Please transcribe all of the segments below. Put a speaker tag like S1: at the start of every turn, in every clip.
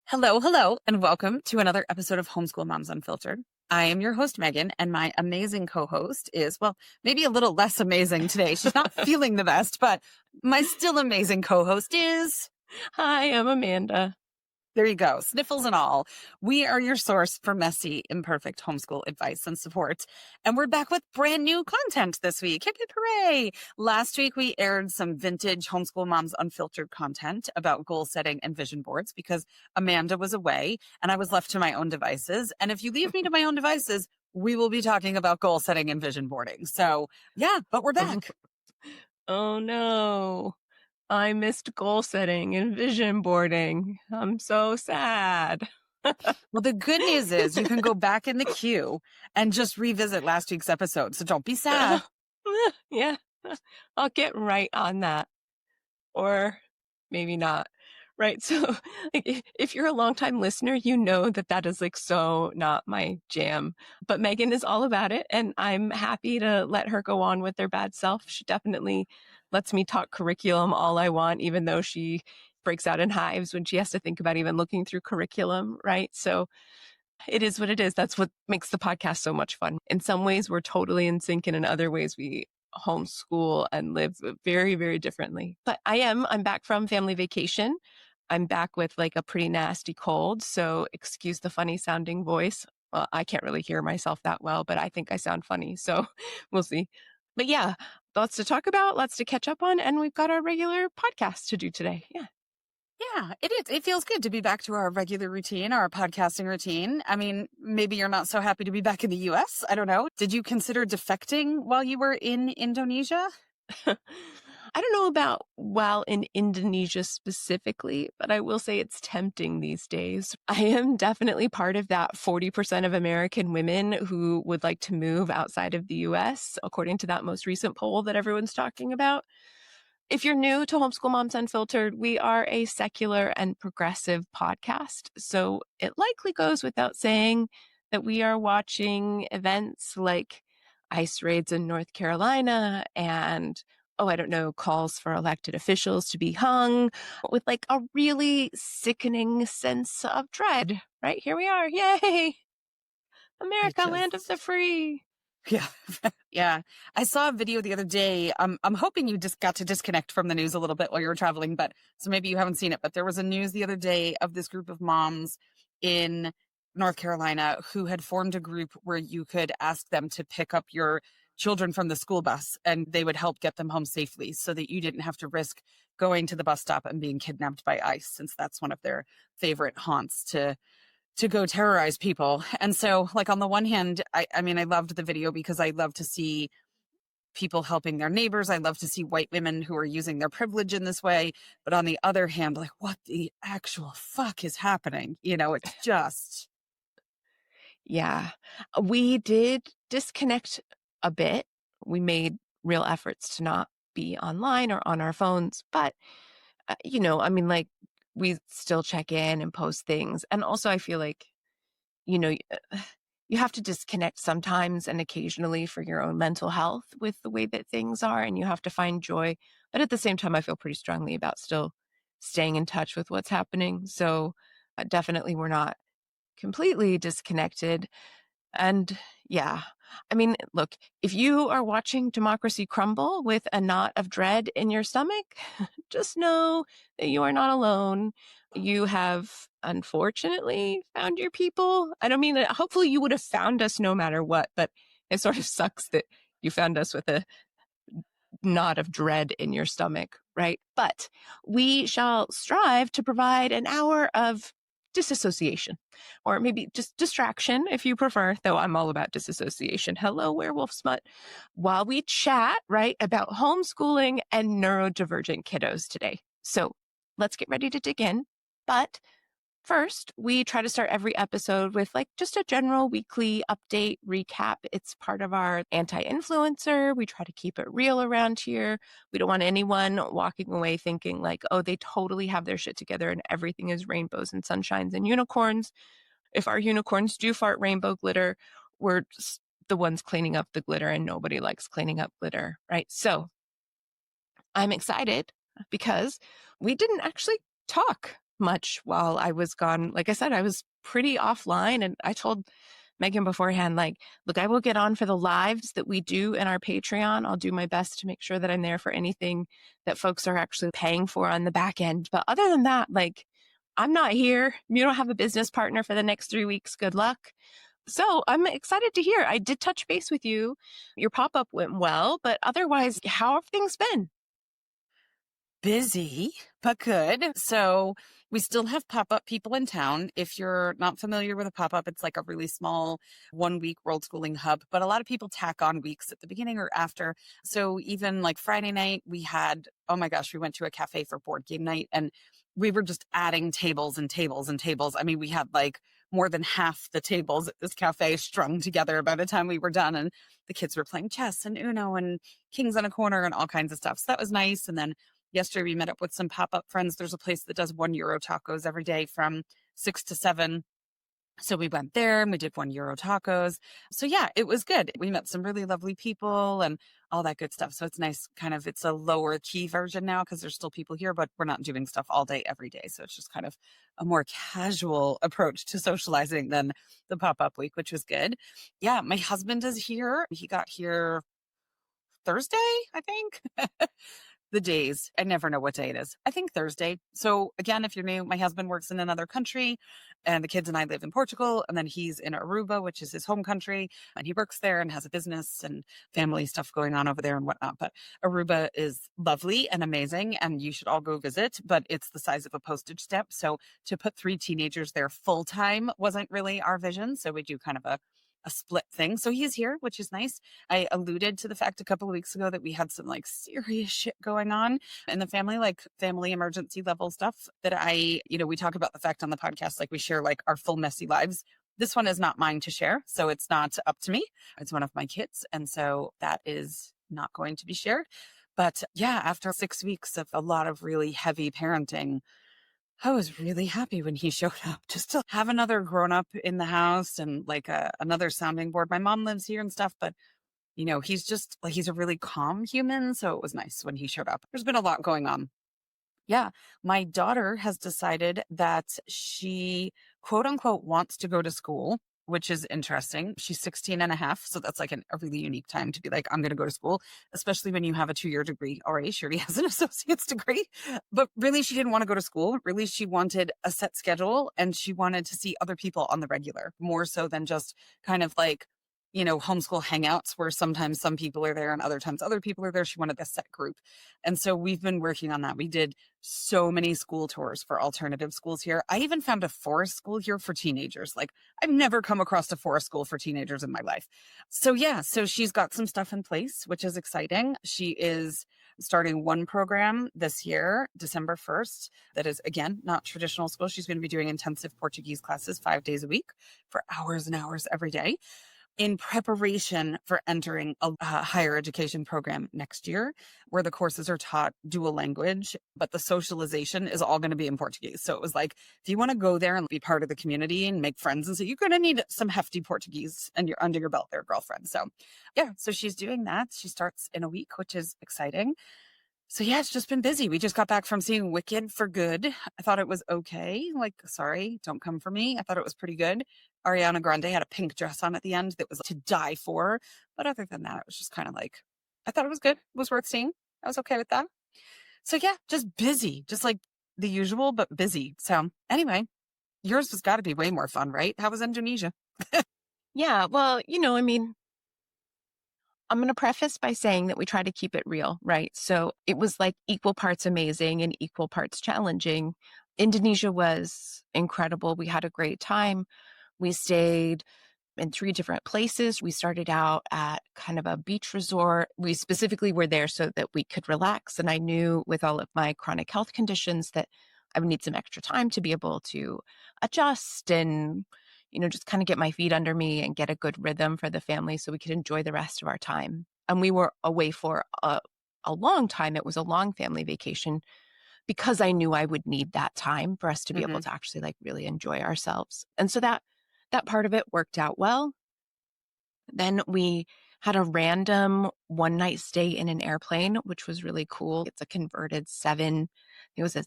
S1: Hello, hello, and welcome to another episode of Homeschool Moms Unfiltered. I am your host, Megan, and my amazing co-host is, well, maybe a little less amazing today. She's not feeling the best, but my still amazing co-host is...
S2: Hi, I'm Amanda.
S1: There you go, sniffles and all. We are your source for messy, imperfect homeschool advice and support. And we're back with brand new content this week. Hip, hip, hooray! Last week, we aired some vintage Homeschool Moms Unfiltered content about goal setting and vision boards because Amanda was away and I was left to my own devices. And if you leave me to my own devices, we will be talking about goal setting and vision boarding. So yeah, but we're back.
S2: Oh no, I missed goal setting and vision boarding. I'm so sad.
S1: Well, the good news is you can go back in the queue and just revisit last week's episode. So don't be sad.
S2: Yeah, I'll get right on that. Or maybe not. Right. So if you're a longtime listener, you know that is like so not my jam. But Megan is all about it. And I'm happy to let her go on with their bad self. She definitely lets me talk curriculum all I want, even though she breaks out in hives when she has to think about even looking through curriculum. Right. So it is what it is. That's what makes the podcast so much fun. In some ways, we're totally in sync. And in other ways, we homeschool and live very, very differently. But I'm back from family vacation. I'm back with like a pretty nasty cold. So excuse the funny sounding voice. Well, I can't really hear myself that well, but I think I sound funny. So we'll see. But yeah, lots to talk about, lots to catch up on. And we've got our regular podcast to do today. Yeah.
S1: Yeah, it is. It feels good to be back to our regular routine, our podcasting routine. I mean, maybe you're not so happy to be back in the US. I don't know. Did you consider defecting while you were in Indonesia?
S2: I don't know about while in Indonesia specifically, but I will say it's tempting these days. I am definitely part of that 40% of American women who would like to move outside of the US, according to that most recent poll that everyone's talking about. If you're new to Homeschool Moms Unfiltered, we are a secular and progressive podcast. So it likely goes without saying that we are watching events like ICE raids in North Carolina and, I don't know, calls for elected officials to be hung with like a really sickening sense of dread. Right? Here we are. Yay! America, land of the free.
S1: Yeah. Yeah. I saw a video the other day. I'm hoping you just got to disconnect from the news a little bit while you were traveling, but so maybe you haven't seen it, but there was a news the other day of this group of moms in North Carolina who had formed a group where you could ask them to pick up your children from the school bus and they would help get them home safely so that you didn't have to risk going to the bus stop and being kidnapped by ICE, since that's one of their favorite haunts to go terrorize people. And so, like, on the one hand, I mean, I loved the video because I love to see people helping their neighbors. I love to see white women who are using their privilege in this way. But on the other hand, like, what the actual fuck is happening? You know, it's just...
S2: Yeah, we did disconnect a bit. We made real efforts to not be online or on our phones, but I mean, like, we still check in and post things. And also I feel like, you know, you have to disconnect sometimes and occasionally for your own mental health with the way that things are, and you have to find joy. But at the same time, I feel pretty strongly about still staying in touch with what's happening. So definitely we're not completely disconnected. And yeah, I mean, look, if you are watching democracy crumble with a knot of dread in your stomach, just know that you are not alone. You have unfortunately found your people. I don't mean, hopefully you would have found us no matter what, but it sort of sucks that you found us with a knot of dread in your stomach, right? But we shall strive to provide an hour of disassociation, or maybe just distraction if you prefer, though I'm all about disassociation. Hello, werewolf smut. While we chat, right, about homeschooling and neurodivergent kiddos today. So let's get ready to dig in. But first, we try to start every episode with like just a general weekly update recap. It's part of our anti-influencer. We try to keep it real around here. We don't want anyone walking away thinking like, oh, they totally have their shit together and everything is rainbows and sunshines and unicorns. If our unicorns do fart rainbow glitter, we're the ones cleaning up the glitter, and nobody likes cleaning up glitter, right? So I'm excited because we didn't actually talk much while I was gone. Like I said, I was pretty offline, and I told Meagan beforehand, like, look, I will get on for the lives that we do in our Patreon. I'll do my best to make sure that I'm there for anything that folks are actually paying for on the back end. But other than that, like, I'm not here. You don't have a business partner for the next 3 weeks. Good luck. So I'm excited to hear. I did touch base with you. Your pop-up went well, but otherwise, how have things been?
S1: Busy, but good. So we still have pop-up people in town. If you're not familiar with a pop-up, it's like a really small 1 week world schooling hub, but a lot of people tack on weeks at the beginning or after. So even like Friday night, we had, oh my gosh, we went to a cafe for board game night and we were just adding tables and tables and tables. I mean, we had like more than half the tables at this cafe strung together by the time we were done. And the kids were playing chess and Uno and Kings on a Corner and all kinds of stuff. So that was nice. And then yesterday, we met up with some pop up friends. There's a place that does €1 tacos every day from 6 to 7. So we went there and we did €1 tacos. So yeah, it was good. We met some really lovely people and all that good stuff. So it's nice, kind of, it's a lower key version now because there's still people here, but we're not doing stuff all day, every day. So it's just kind of a more casual approach to socializing than the pop up week, which was good. Yeah, my husband is here. He got here Thursday, I think. The days. I never know what day it is. I think Thursday. So again, if you're new, my husband works in another country and the kids and I live in Portugal and then he's in Aruba, which is his home country. And he works there and has a business and family stuff going on over there and whatnot. But Aruba is lovely and amazing and you should all go visit, but it's the size of a postage stamp. So to put 3 teenagers there full time wasn't really our vision. So we do kind of a split thing. So he's here, which is nice. I alluded to the fact a couple of weeks ago that we had some like serious shit going on in the family, like family emergency level stuff that we talk about the fact on the podcast, like we share like our full messy lives. This one is not mine to share. So it's not up to me. It's one of my kids. And so that is not going to be shared. But yeah, after 6 weeks of a lot of really heavy parenting, I was really happy when he showed up just to have another grown up in the house and like another sounding board. My mom lives here and stuff, but he's just like, he's a really calm human. So it was nice when he showed up. There's been a lot going on. Yeah. My daughter has decided that she, quote unquote, wants to go to school, which is interesting. She's 16 and a half. So that's like a really unique time to be like, I'm going to go to school, especially when you have a 2-year degree already. She already has an associate's degree. But really, she didn't want to go to school. Really, she wanted a set schedule and she wanted to see other people on the regular, more so than just kind of like, homeschool hangouts where sometimes some people are there and other times other people are there. She wanted a set group. And so we've been working on that. We did so many school tours for alternative schools here. I even found a forest school here for teenagers. Like I've never come across a forest school for teenagers in my life. So yeah, so she's got some stuff in place, which is exciting. She is starting one program this year, December 1st, that is again, not traditional school. She's going to be doing intensive Portuguese classes 5 days a week for hours and hours every day, in preparation for entering a higher education program next year, where the courses are taught dual language, but the socialization is all going to be in Portuguese. So it was like, if you want to go there and be part of the community and make friends, and so you're going to need some hefty Portuguese and you're under your belt there, girlfriend. So yeah, so she's doing that. She starts in a week, which is exciting. So yeah, it's just been busy. We just got back from seeing Wicked for good. I thought it was okay. Like, sorry, don't come for me. I thought it was pretty good. Ariana Grande had a pink dress on at the end that was to die for. But other than that, it was just kind of like, I thought it was good. It was worth seeing. I was okay with that. So yeah, just busy, just like the usual, but busy. So anyway, yours has got to be way more fun, right? How was Indonesia?
S2: Yeah, well, I mean, I'm going to preface by saying that we try to keep it real, right? So it was like equal parts amazing and equal parts challenging. Indonesia was incredible. We had a great time. We stayed in 3 different places. We started out at kind of a beach resort. We specifically were there so that we could relax. And I knew with all of my chronic health conditions that I would need some extra time to be able to adjust and just kind of get my feet under me and get a good rhythm for the family so we could enjoy the rest of our time. And we were away for a long time. It was a long family vacation because I knew I would need that time for us to be able to actually like really enjoy ourselves. And so that part of it worked out well. Then we had a random one night stay in an airplane, which was really cool. It's a converted it was a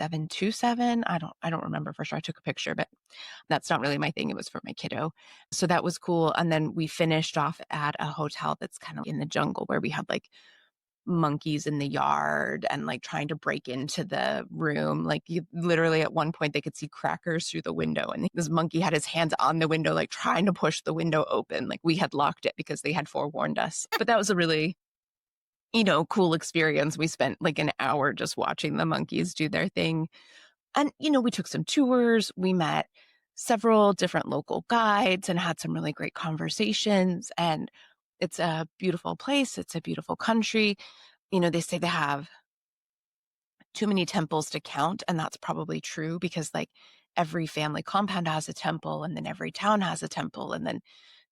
S2: 727. I don't remember for sure. I took a picture, but that's not really my thing. It was for my kiddo. So that was cool. And then we finished off at a hotel that's kind of in the jungle where we had like monkeys in the yard and like trying to break into the room. Like you literally at one point they could see crackers through the window and this monkey had his hands on the window, like trying to push the window open. Like we had locked it because they had forewarned us. But that was a really, cool experience. We spent like an hour just watching the monkeys do their thing. And, we took some tours. We met several different local guides and had some really great conversations. And it's a beautiful place. It's a beautiful country. They say they have too many temples to count. And that's probably true because like every family compound has a temple and then every town has a temple. And then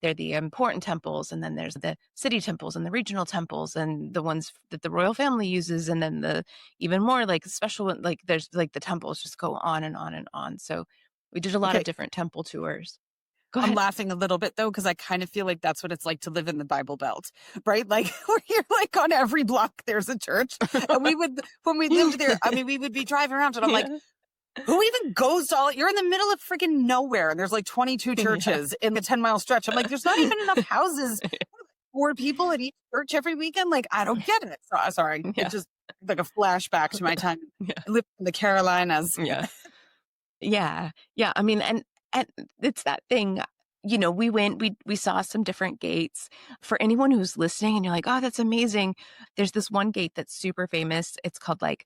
S2: they're the important temples. And then there's the city temples and the regional temples and the ones that the royal family uses. And then the even more like special one, like there's like the temples just go on and on and on. So we did a lot of
S1: Okay.
S2: different temple tours. Go
S1: I'm
S2: ahead.
S1: laughing a little bit though, because I kind of feel like that's what it's like to live in the Bible Belt, right? Like where you're like on every block there's a church. And when we lived there, I mean, we would be driving around and I'm like,
S2: Yeah.
S1: who even goes to all, you're in the middle of freaking nowhere and there's like 22
S2: Yeah.
S1: churches in the 10-mile stretch. I'm like, there's not even enough houses for people at each church every weekend. Like, I don't get it. So, sorry.
S2: Yeah.
S1: It just like a flashback to my time.
S2: Yeah.
S1: I lived in the Carolinas.
S2: Yeah. Yeah. Yeah. I mean, and it's that thing, we saw some different gates. For anyone who's listening and you're like, oh, that's amazing. There's this one gate that's super famous. It's called like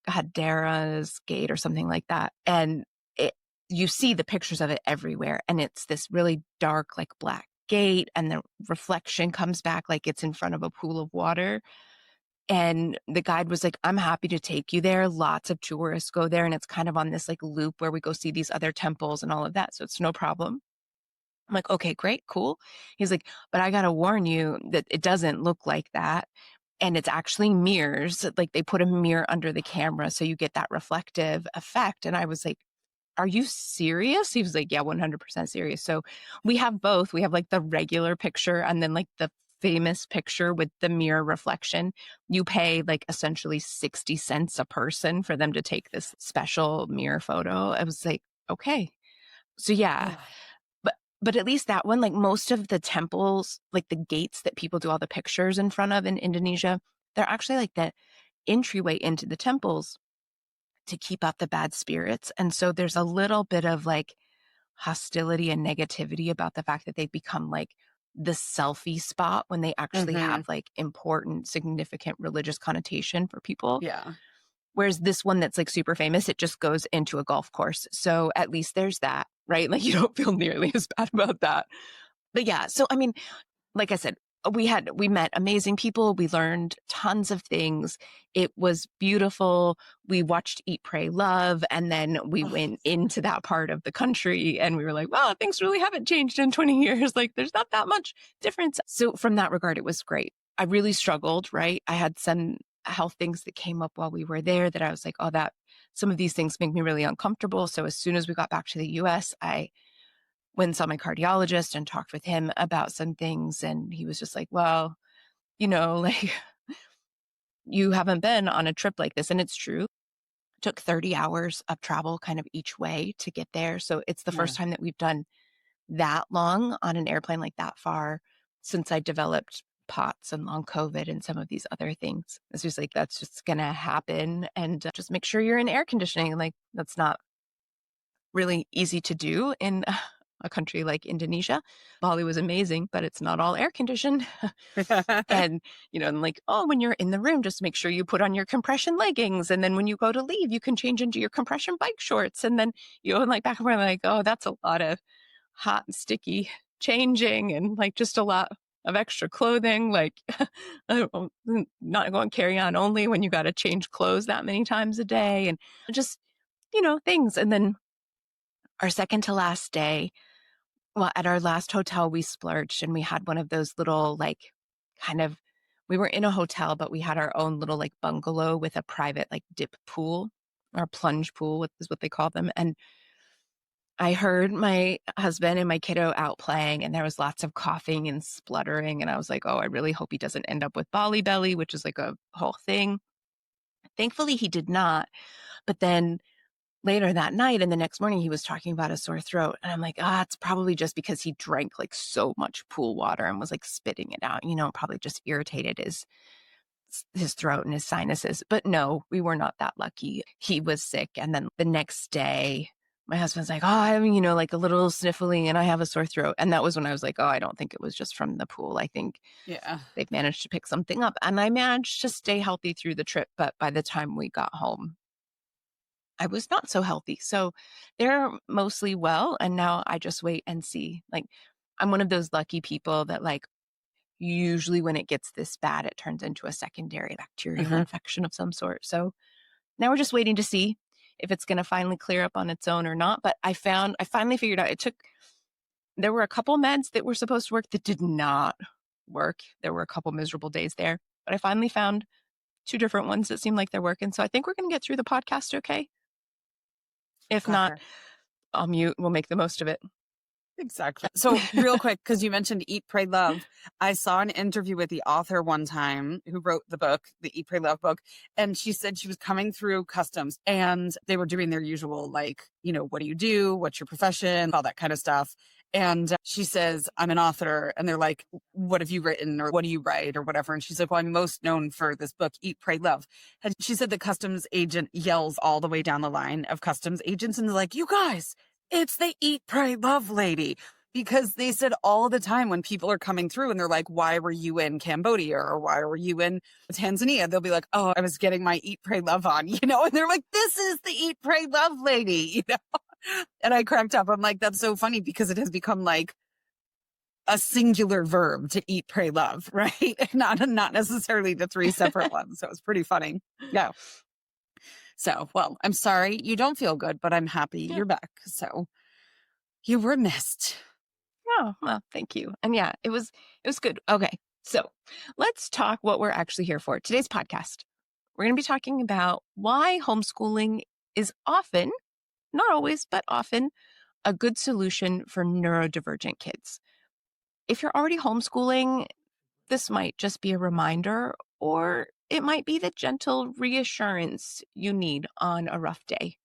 S2: Hadara's Gate or something like that. And you see the pictures of it everywhere. And it's this really dark, like black gate. And the reflection comes back like it's in front of a pool of water. And the guide was like, I'm happy to take you there. Lots of tourists go there. And it's kind of on this like loop where we go see these other temples and all of that. So it's no problem. I'm like, okay, great, cool. He's like, but I got to warn you that it doesn't look like that. And it's actually mirrors. Like they put a mirror under the camera. So you get that reflective effect. And I was like, are you serious? He was like, yeah, 100% serious. So we have both. We have like the regular picture and then like the famous picture with the mirror reflection. You pay like essentially 60 cents a person for them to take this special mirror photo. I was like, okay. So yeah. But at least that one, like most of the temples, like the gates that people do all the pictures in front of in Indonesia, they're actually like the entryway into the temples to keep out the bad spirits. And so there's a little bit of like hostility and negativity about the fact that they've become like the selfie spot when they actually have like important, significant religious connotation for people.
S1: Yeah.
S2: Whereas this one that's like super famous, it just goes into a golf course. So at least there's that, right? Like you don't feel nearly as bad about that. But yeah, so I mean, like I said, we met amazing people. We learned tons of things. It was beautiful. We watched Eat, Pray, Love. And then we went into that part of the country and we were like, wow, things really haven't changed in 20 years. Like there's not that much difference. So from that regard, it was great. I really struggled, right? I had some health things that came up while we were there that I was like, oh, that some of these things make me really uncomfortable. So as soon as we got back to the US, I went and saw my cardiologist and talked with him about some things. And he was just like, well, like you haven't been on a trip like this. And it's true. It took 30 hours of travel kind of each way to get there. So it's the first time that we've done that long on an airplane like that far since I developed POTS and long COVID and some of these other things. It's just like, that's just going to happen. And just make sure you're in air conditioning. Like that's not really easy to do in a country like Indonesia. Bali was amazing, but it's not all air conditioned. And, and like, oh, when you're in the room, just make sure you put on your compression leggings. And then when you go to leave, you can change into your compression bike shorts. And then, and like back and forth, like, oh, that's a lot of hot and sticky changing and like just a lot of extra clothing. Like, not going carry on only when you got to change clothes that many times a day and just, things. And then our second to last day, well, at our last hotel, we splurged and we had one of those little, like, we were in a hotel, but we had our own little, like, bungalow with a private, like, dip pool or plunge pool is what they call them. And I heard my husband and my kiddo out playing and there was lots of coughing and spluttering. And I was like, oh, I really hope he doesn't end up with Bali belly, which is like a whole thing. Thankfully, he did not. But then later that night and the next morning, he was talking about a sore throat. And I'm like, it's probably just because he drank like so much pool water and was like spitting it out, probably just irritated his throat and his sinuses. But no, we were not that lucky. He was sick. And then the next day, my husband's like, I'm, like a little sniffly and I have a sore throat. And that was when I was like, I don't think it was just from the pool. I think
S1: Yeah.
S2: they've managed to pick something up. And I managed to stay healthy through the trip. But by the time we got home, I was not so healthy. So they're mostly well. And now I just wait and see. Like, I'm one of those lucky people that like, usually when it gets this bad, it turns into a secondary bacterial infection of some sort. So now we're just waiting to see if it's going to finally clear up on its own or not. But I finally figured out there were a couple meds that were supposed to work that did not work. There were a couple miserable days there, but I finally found 2 different ones that seem like they're working. So I think we're going to get through the podcast okay. If not, I'll mute. We'll make the most of it.
S1: Exactly. So real quick, because you mentioned Eat, Pray, Love, I saw an interview with the author one time who wrote the book, the Eat, Pray, Love book. And she said she was coming through customs and they were doing their usual, like, what do you do? What's your profession? All that kind of stuff. And she says, I'm an author. And they're like, what have you written? Or what do you write? Or whatever. And she's like, well, I'm most known for this book, Eat, Pray, Love. And she said the customs agent yells all the way down the line of customs agents. And they're like, you guys, it's the Eat, Pray, Love lady. Because they said all the time when people are coming through and they're like, why were you in Cambodia? Or why were you in Tanzania? They'll be like, oh, I was getting my Eat, Pray, Love on, and they're like, this is the Eat, Pray, Love lady, And I cracked up. I'm like, that's so funny because it has become like a singular verb to eat, pray, love, right? Not necessarily the 3 separate ones. So it's pretty funny. Yeah. So, well, I'm sorry you don't feel good, but I'm happy you're back. So you were missed.
S2: Oh, well, thank you. And yeah, it was good. Okay. So let's talk what we're actually here for. Today's podcast, we're going to be talking about why homeschooling is often, not always, but often a good solution for neurodivergent kids. If you're already homeschooling, this might just be a reminder, or it might be the gentle reassurance you need on a rough day.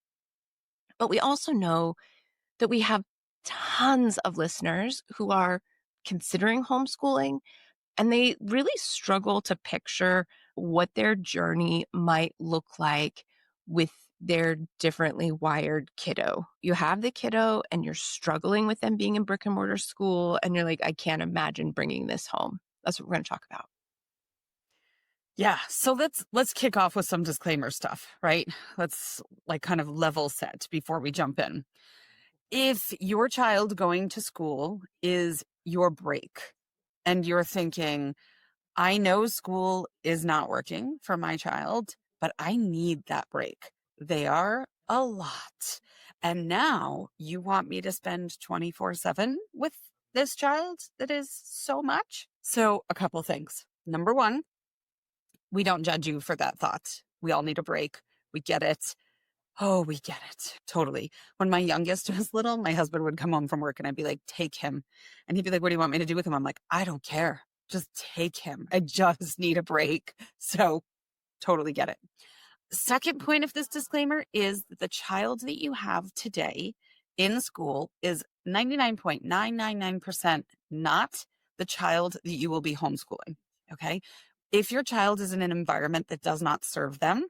S2: But we also know that we have tons of listeners who are considering homeschooling, and they really struggle to picture what their journey might look like with their differently wired kiddo. You have the kiddo and you're struggling with them being in brick and mortar school, and you're like, I can't imagine bringing this home. That's what we're going to talk about.
S1: Yeah. So let's kick off with some disclaimer stuff, right? Let's like kind of level set before we jump in. If your child going to school is your break and you're thinking, I know school is not working for my child, but I need that break. They are a lot. And now you want me to spend 24/7 with this child that is so much. So a couple things. Number one, we don't judge you for that thought. We all need a break. We get it. Oh, we get it. Totally. When my youngest was little, my husband would come home from work and I'd be like, take him. And he'd be like, what do you want me to do with him? I'm like, I don't care. Just take him. I just need a break. So totally get it. Second point of this disclaimer is that the child that you have today in school is 99.999% not the child that you will be homeschooling. Okay. If your child is in an environment that does not serve them,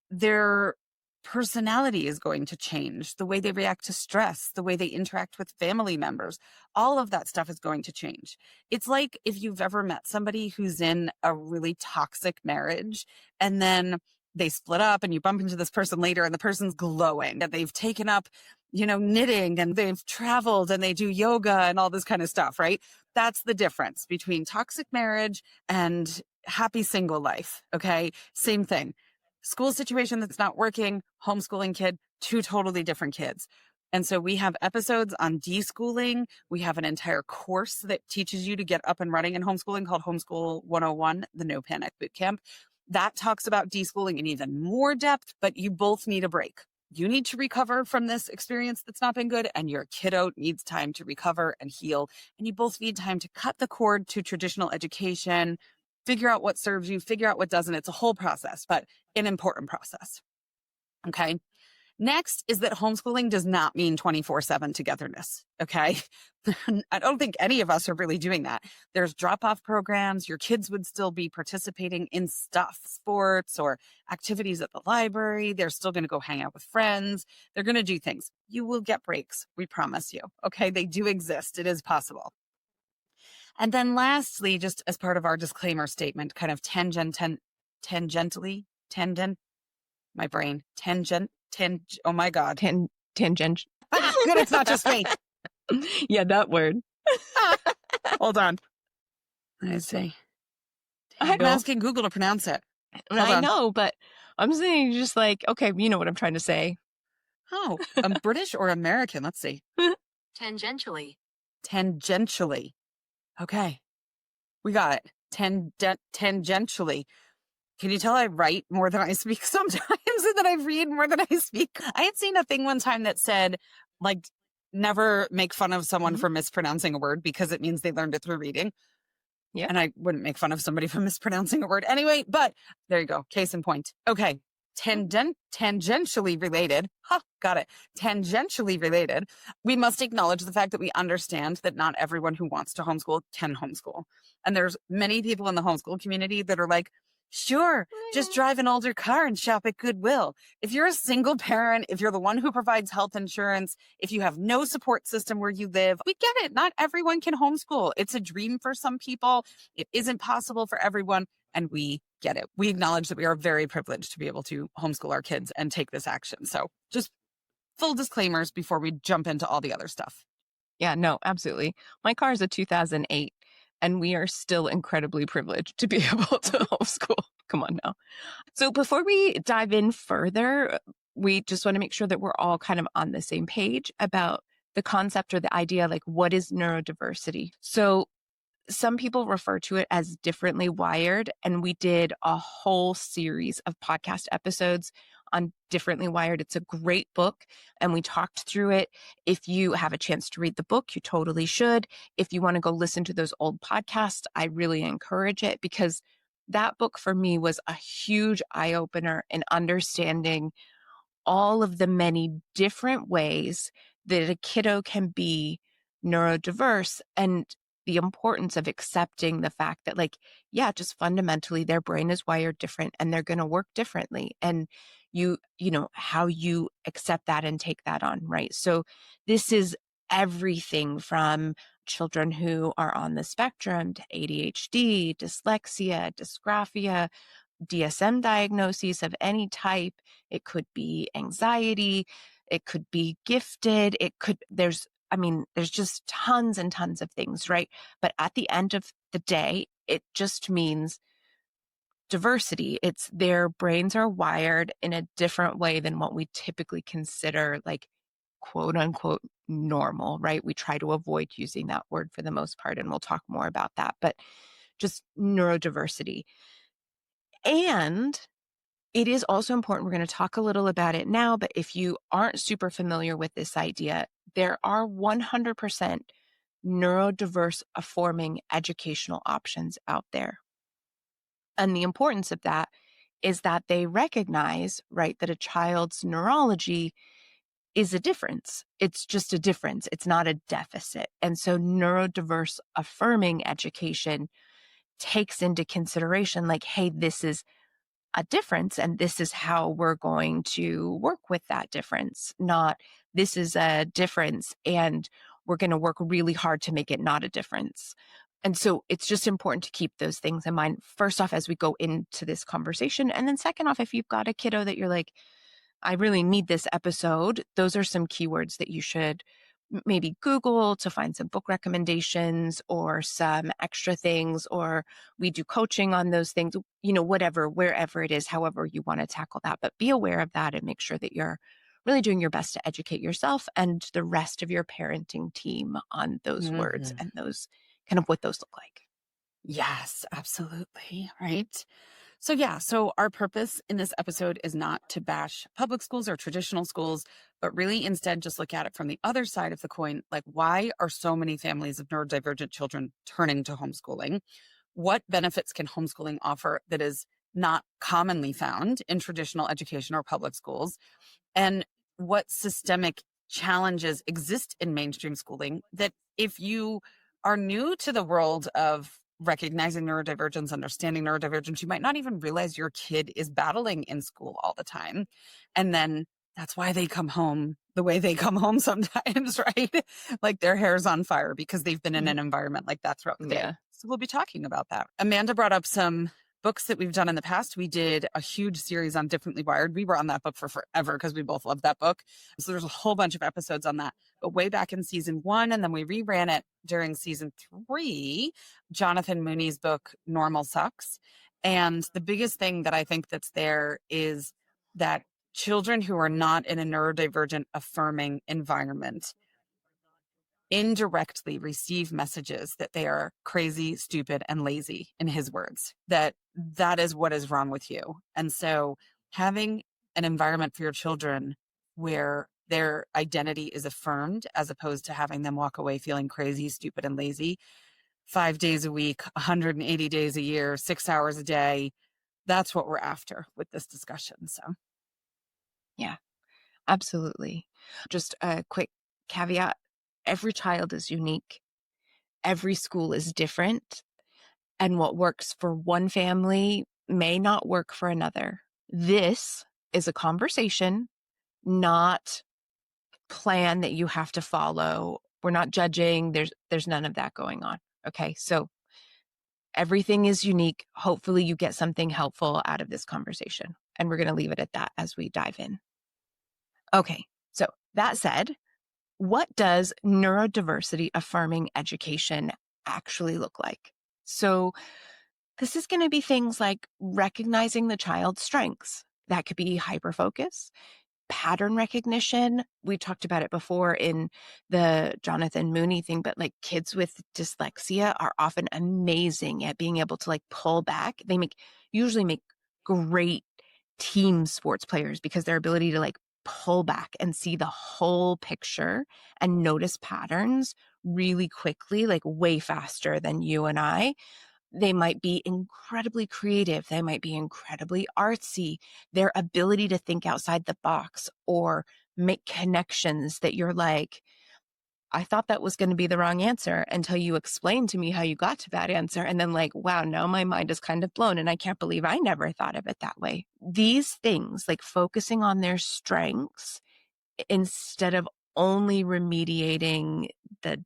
S1: their personality is going to change. The way they react to stress, the way they interact with family members, all of that stuff is going to change. It's like if you've ever met somebody who's in a really toxic marriage and then they split up and you bump into this person later and the person's glowing and they've taken up, knitting and they've traveled and they do yoga and all this kind of stuff, right? That's the difference between toxic marriage and happy single life. Okay. Same thing. School situation that's not working, homeschooling kid, 2 totally different kids. And so we have episodes on deschooling. We have an entire course that teaches you to get up and running in homeschooling called Homeschool 101, the No Panic Bootcamp. That talks about deschooling in even more depth, but you both need a break. You need to recover from this experience that's not been good, and your kiddo needs time to recover and heal. And you both need time to cut the cord to traditional education, figure out what serves you, figure out what doesn't. It's a whole process, but an important process. Okay. Next is that homeschooling does not mean 24/7 togetherness. Okay. I don't think any of us are really doing that. There's drop off programs. Your kids would still be participating in stuff, sports or activities at the library. They're still going to go hang out with friends. They're going to do things. You will get breaks. We promise you. Okay. They do exist. It is possible. And then lastly, just as part of our disclaimer statement, kind of tangentially, my brain, oh my God.
S2: Tangent.
S1: Good, it's not just me.
S2: Yeah, that word.
S1: Hold on. I say. I'm asking Google to pronounce it.
S2: I know, but I'm saying just like, okay, you know what I'm trying to say.
S1: Oh, I'm British or American? Let's see.
S3: Tangentially.
S1: Tangentially. Okay. We got it. Tangentially. Can you tell I write more than I speak sometimes and that I read more than I speak? I had seen a thing one time that said, like, never make fun of someone for mispronouncing a word because it means they learned it through reading.
S2: Yeah.
S1: And I wouldn't make fun of somebody for mispronouncing a word anyway, but there you go. Case in point. Okay. Tangentially related. Got it. Tangentially related. We must acknowledge the fact that we understand that not everyone who wants to homeschool can homeschool. And there's many people in the homeschool community that are like, sure, just drive an older car and shop at Goodwill. If you're a single parent, if you're the one who provides health insurance, if you have no support system where you live, we get it. Not everyone can homeschool. It's a dream for some people. It isn't possible for everyone. And we get it. We acknowledge that we are very privileged to be able to homeschool our kids and take this action. So just full disclaimers before we jump into all the other stuff.
S2: Yeah, no, absolutely. My car is a 2008 and we are still incredibly privileged to be able to homeschool. Come on now. So before we dive in further, we just want to make sure that we're all kind of on the same page about the concept or the idea, like what is neurodiversity? So some people refer to it as differently wired, and we did a whole series of podcast episodes on differently wired. It's a great book, and we talked through it. If you have a chance to read the book, you totally should. If you want to go listen to those old podcasts, I really encourage it because that book for me was a huge eye-opener in understanding all of the many different ways that a kiddo can be neurodiverse and the importance of accepting the fact that, like, yeah, just fundamentally their brain is wired different and they're going to work differently. And you know, how you accept that and take that on, right? So this is everything from children who are on the spectrum to ADHD, dyslexia, dysgraphia, DSM diagnoses of any type. It could be anxiety. It could be gifted. There's just tons and tons of things, right? But at the end of the day, it just means diversity. It's their brains are wired in a different way than what we typically consider like quote unquote normal, right? We try to avoid using that word for the most part, and we'll talk more about that, but just neurodiversity. And it is also important, we're going to talk a little about it now, but if you aren't super familiar with this idea, there are 100% neurodiverse forming educational options out there. And the importance of that is that they recognize, right, that a child's neurology is a difference. It's just a difference. It's not a deficit. And so neurodiverse affirming education takes into consideration, like, hey, this is a difference and this is how we're going to work with that difference, not this is a difference and we're going to work really hard to make it not a difference. And so it's just important to keep those things in mind, first off, as we go into this conversation. And then second off, if you've got a kiddo that you're like, I really need this episode, those are some keywords that you should maybe Google to find some book recommendations or some extra things, or we do coaching on those things, you know, whatever, wherever it is, however you want to tackle that. But be aware of that and make sure that you're really doing your best to educate yourself and the rest of your parenting team on those words and those kind of what those look like.
S1: Yes, absolutely. Right. So our purpose in this episode is not to bash public schools or traditional schools, but really instead just look at it from the other side of the coin. Like, why are so many families of neurodivergent children turning to homeschooling? What benefits can homeschooling offer that is not commonly found in traditional education or public schools, and what systemic challenges exist in mainstream schooling that if you are new to the world of recognizing neurodivergence, understanding neurodivergence, you might not even realize your kid is battling in school all the time. And then that's why they come home the way they come home sometimes, right? Like their hair's on fire because they've been in an environment like that throughout the day.
S2: Yeah.
S1: So we'll be talking about that. Amanda brought up some books that we've done in the past. We did a huge series on Differently Wired. We were on that book for forever because we both loved that book. So there's a whole bunch of episodes on that. But way back in season 1, and then we reran it during season 3, Jonathan Mooney's book, Normal Sucks. And the biggest thing that I think that's there is that children who are not in a neurodivergent affirming environment indirectly receive messages that they are crazy, stupid, and lazy, in his words, that is what is wrong with you. And so having an environment for your children where their identity is affirmed as opposed to having them walk away feeling crazy, stupid, and lazy 5 days a week, 180 days a year, 6 hours a day, that's what we're after with this discussion. So
S2: Yeah, absolutely. Just a quick caveat. Every child is unique. Every school is different. And what works for one family may not work for another. This is a conversation, not plan that you have to follow. We're not judging. There's none of that going on. Okay. So everything is unique. Hopefully you get something helpful out of this conversation. And we're going to leave it at that as we dive in. Okay. So that said, what does neurodiversity affirming education actually look like? So this is going to be things like recognizing the child's strengths. That could be hyperfocus, pattern recognition. We talked about it before in the Jonathan Mooney thing, but like kids with dyslexia are often amazing at being able to like pull back. They usually make great team sports players because their ability to like pull back and see the whole picture and notice patterns really quickly, like way faster than you and I. They might be incredibly creative. They might be incredibly artsy. Their ability to think outside the box or make connections that you're like, I thought that was going to be the wrong answer until you explained to me how you got to that answer. And then like, wow, now my mind is kind of blown and I can't believe I never thought of it that way. These things, like focusing on their strengths instead of only remediating the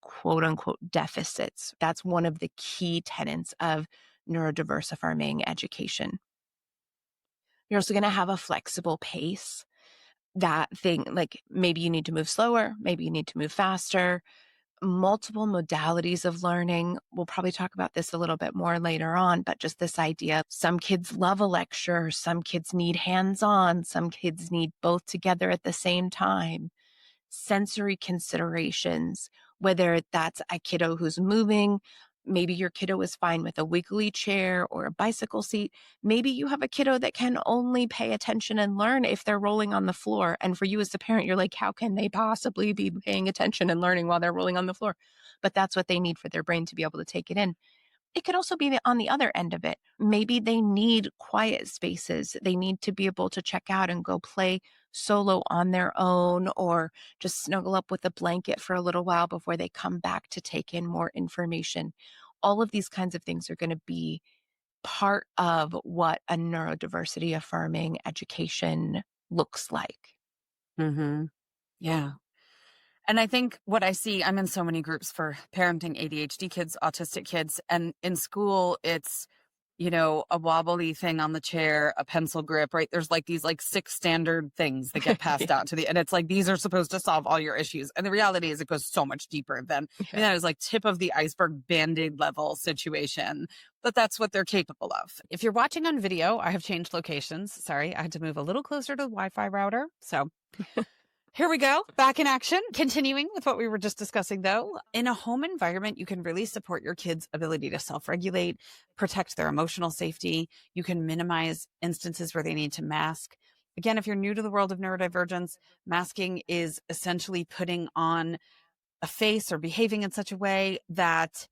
S2: quote unquote deficits. That's one of the key tenets of neurodiverse affirming education. You're also going to have a flexible pace. That thing, like maybe you need to move slower, maybe you need to move faster, multiple modalities of learning. We'll probably talk about this a little bit more later on, but just this idea, some kids love a lecture, some kids need hands-on, some kids need both together at the same time. Sensory considerations, whether that's a kiddo who's moving, maybe your kiddo is fine with a wiggly chair or a bicycle seat. Maybe you have a kiddo that can only pay attention and learn if they're rolling on the floor. And for you as the parent, you're like, how can they possibly be paying attention and learning while they're rolling on the floor? But that's what they need for their brain to be able to take it in. It could also be on the other end of it. Maybe they need quiet spaces. They need to be able to check out and go play solo on their own or just snuggle up with a blanket for a little while before they come back to take in more information. All of these kinds of things are going to be part of what a neurodiversity affirming education looks like.
S1: Yeah. And I think what I see, I'm in so many groups for parenting ADHD kids, autistic kids, and in school, it's, a wobbly thing on the chair, a pencil grip, right? There's like these like 6 standard things that get passed out to and it's like, these are supposed to solve all your issues. And the reality is it goes so much deeper than, that is like tip of the iceberg Band-Aid level situation, but that's what they're capable of. If you're watching on video, I have changed locations. Sorry, I had to move a little closer to the Wi-Fi router. So here we go, back in action. Continuing with what we were just discussing, though, in a home environment, you can really support your kids' ability to self-regulate, protect their emotional safety. You can minimize instances where they need to mask. Again, if you're new to the world of neurodivergence, masking is essentially putting on a face or behaving in such a way that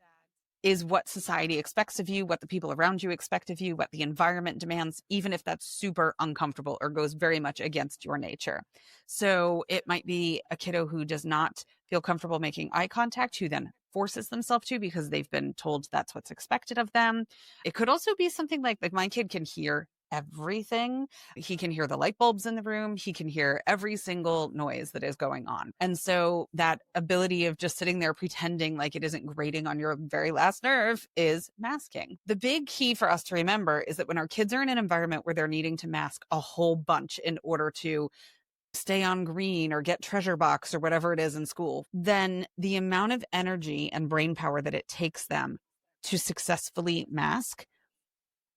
S1: is what society expects of you, what the people around you expect of you, what the environment demands, even if that's super uncomfortable or goes very much against your nature. So it might be a kiddo who does not feel comfortable making eye contact, who then forces themselves to because they've been told that's what's expected of them. It could also be something like my kid can hear everything. He can hear the light bulbs in the room. He can hear every single noise that is going on. And so that ability of just sitting there pretending like it isn't grating on your very last nerve is masking. The big key for us to remember is that when our kids are in an environment where they're needing to mask a whole bunch in order to stay on green or get treasure box or whatever it is in school, then the amount of energy and brain power that it takes them to successfully mask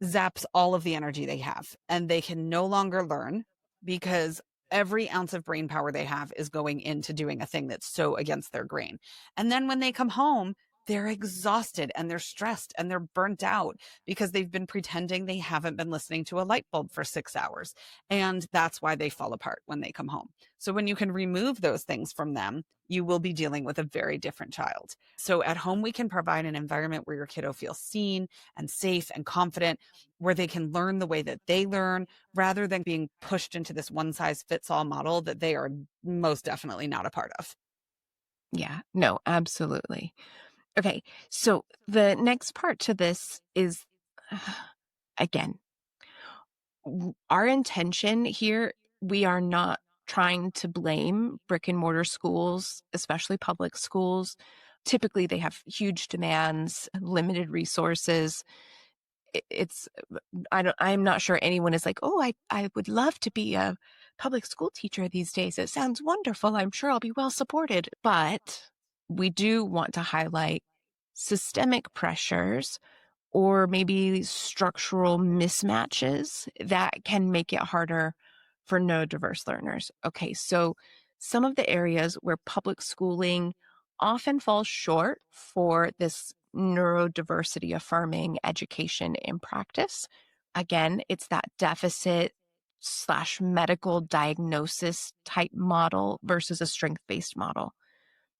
S1: zaps all of the energy they have, and they can no longer learn because every ounce of brain power they have is going into doing a thing that's so against their grain. And then when they come home, they're exhausted and they're stressed and they're burnt out because they've been pretending they haven't been listening to a light bulb for 6 hours. And that's why they fall apart when they come home. So when you can remove those things from them, you will be dealing with a very different child. So at home, we can provide an environment where your kiddo feels seen and safe and confident, where they can learn the way that they learn rather than being pushed into this one size fits all model that they are most definitely not a part of.
S2: Yeah, no, absolutely. Okay, so the next part to this is, again, our intention here, we are not trying to blame brick and mortar schools, especially public schools. Typically, they have huge demands, limited resources. I'm not sure anyone is like, oh, I would love to be a public school teacher these days. It sounds wonderful. I'm sure I'll be well supported. But we do want to highlight systemic pressures or maybe structural mismatches that can make it harder for neurodiverse learners. Okay, so some of the areas where public schooling often falls short for this neurodiversity affirming education in practice. Again, it's that deficit slash medical diagnosis type model versus a strength-based model.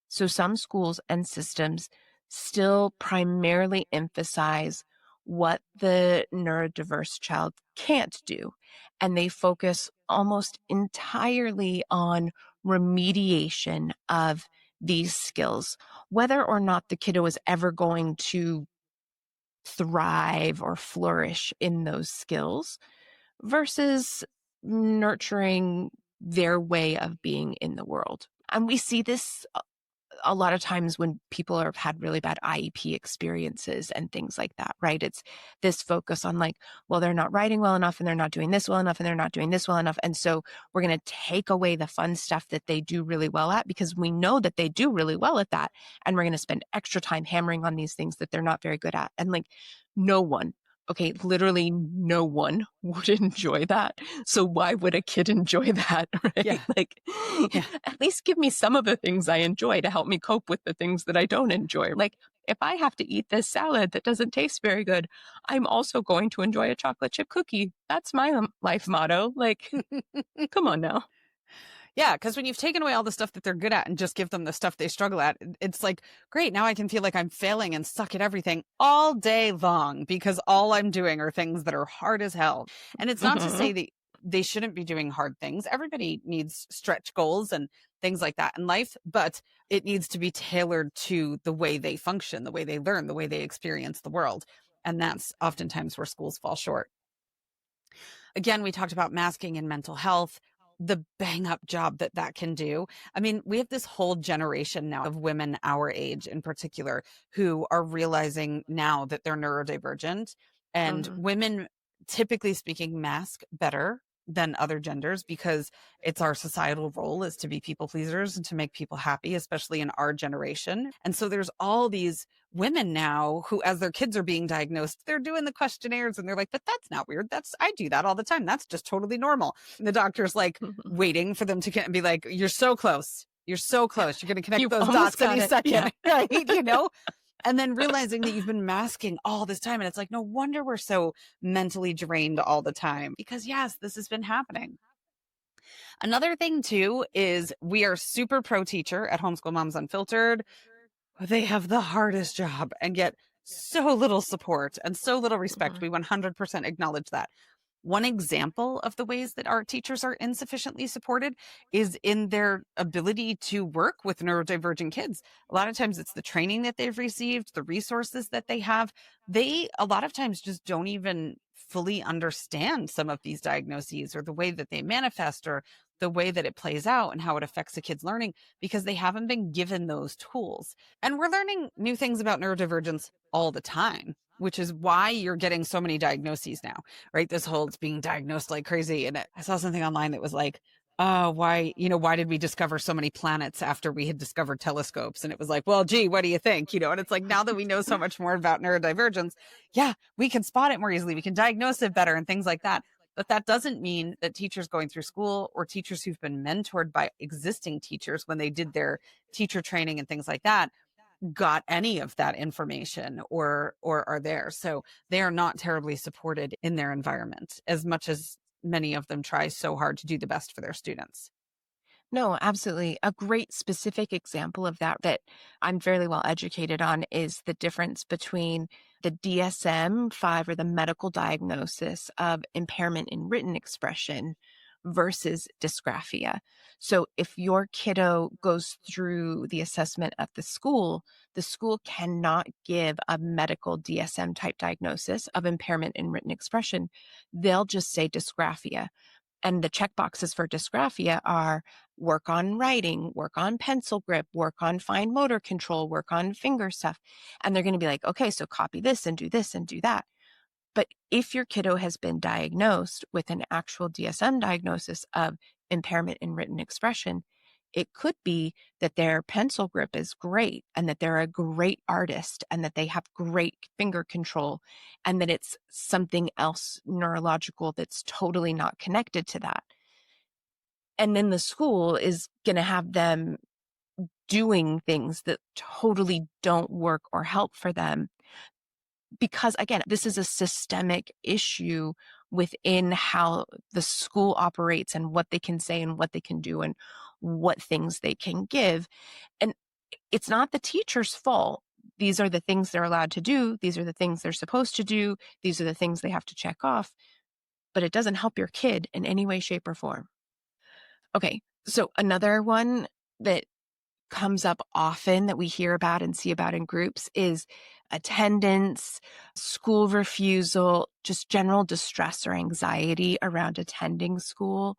S2: So some schools and systems still primarily emphasize what the neurodiverse child can't do. And they focus almost entirely on remediation of these skills, whether or not the kiddo is ever going to thrive or flourish in those skills versus nurturing their way of being in the world. And we see this a lot of times when people have had really bad IEP experiences and things like that, right? It's this focus on like, well, they're not writing well enough and they're not doing this well enough and they're not doing this well enough. And so we're going to take away the fun stuff that they do really well at because we know that they do really well at that. And we're going to spend extra time hammering on these things that they're not very good at. And like no one, okay, literally no one would enjoy that. So why would a kid enjoy that, right?
S1: Yeah.
S2: Like,
S1: Yeah.
S2: at least give me some of the things I enjoy to help me cope with the things that I don't enjoy. Like, if I have to eat this salad that doesn't taste very good, I'm also going to enjoy a chocolate chip cookie. That's my life motto. Like, come on now.
S1: Yeah, because when you've taken away all the stuff that they're good at and just give them the stuff they struggle at, it's like, great, now I can feel like I'm failing and suck at everything all day long because all I'm doing are things that are hard as hell. And it's not to say that they shouldn't be doing hard things. Everybody needs stretch goals and things like that in life, but it needs to be tailored to the way they function, the way they learn, the way they experience the world. And that's oftentimes where schools fall short. Again, we talked about masking and mental health, the bang up job that that can do. I mean, we have this whole generation now of women our age in particular who are realizing now that they're neurodivergent, and women, typically speaking, mask better than other genders because it's our societal role is to be people pleasers and to make people happy, especially in our generation. And so there's all these women now who, as their kids are being diagnosed, they're doing the questionnaires and they're like, but that's not weird. I do that all the time. That's just totally normal. And the doctor's like waiting for them to get and be like, you're so close. You're so close. You're going to connect
S2: You
S1: those
S2: almost
S1: dots any
S2: got it.
S1: second.
S2: Yeah.
S1: Right. You know? And then realizing that you've been masking all this time. And it's like, no wonder we're so mentally drained all the time because yes, this has been happening. Another thing too is we are super pro teacher at Homeschool Moms Unfiltered. They have the hardest job, and yet so little support and so little respect.
S2: Mhm.
S1: We 100% acknowledge that. One example of the ways that our teachers are insufficiently supported is in their ability to work with neurodivergent kids. A lot of times it's the training that they've received, the resources that they have. They, a lot of times, just don't even fully understand some of these diagnoses or the way that they manifest or the way that it plays out and how it affects a kid's learning because they haven't been given those tools. And we're learning new things about neurodivergence all the time, which is why you're getting so many diagnoses now, right? This whole it's being diagnosed like crazy. And I saw something online that was like, oh, why did we discover so many planets after we had discovered telescopes? And it was like, well, gee, what do you think? And it's like, now that we know so much more about neurodivergence, yeah, we can spot it more easily. We can diagnose it better and things like that. But that doesn't mean that teachers going through school or teachers who've been mentored by existing teachers when they did their teacher training and things like that got any of that information or are there. So they are not terribly supported in their environment as much as many of them try so hard to do the best for their students.
S2: No, absolutely. A great specific example of that that I'm fairly well educated on is the difference between the DSM-5 or the medical diagnosis of impairment in written expression versus dysgraphia. So if your kiddo goes through the assessment at the school cannot give a medical DSM type diagnosis of impairment in written expression. They'll just say dysgraphia. And the checkboxes for dysgraphia are work on writing, work on pencil grip, work on fine motor control, work on finger stuff. And they're going to be like, okay, so copy this and do that. But if your kiddo has been diagnosed with an actual DSM diagnosis of impairment in written expression, it could be that their pencil grip is great and that they're a great artist and that they have great finger control and that it's something else neurological that's totally not connected to that. And then the school is going to have them doing things that totally don't work or help for them. Because again, this is a systemic issue within how the school operates and what they can say and what they can do and what things they can give. And it's not the teacher's fault. These are the things they're allowed to do. These are the things they're supposed to do. These are the things they have to check off. But it doesn't help your kid in any way, shape, or form. Okay, so another one that comes up often that we hear about and see about in groups is attendance, school refusal, just general distress or anxiety around attending school.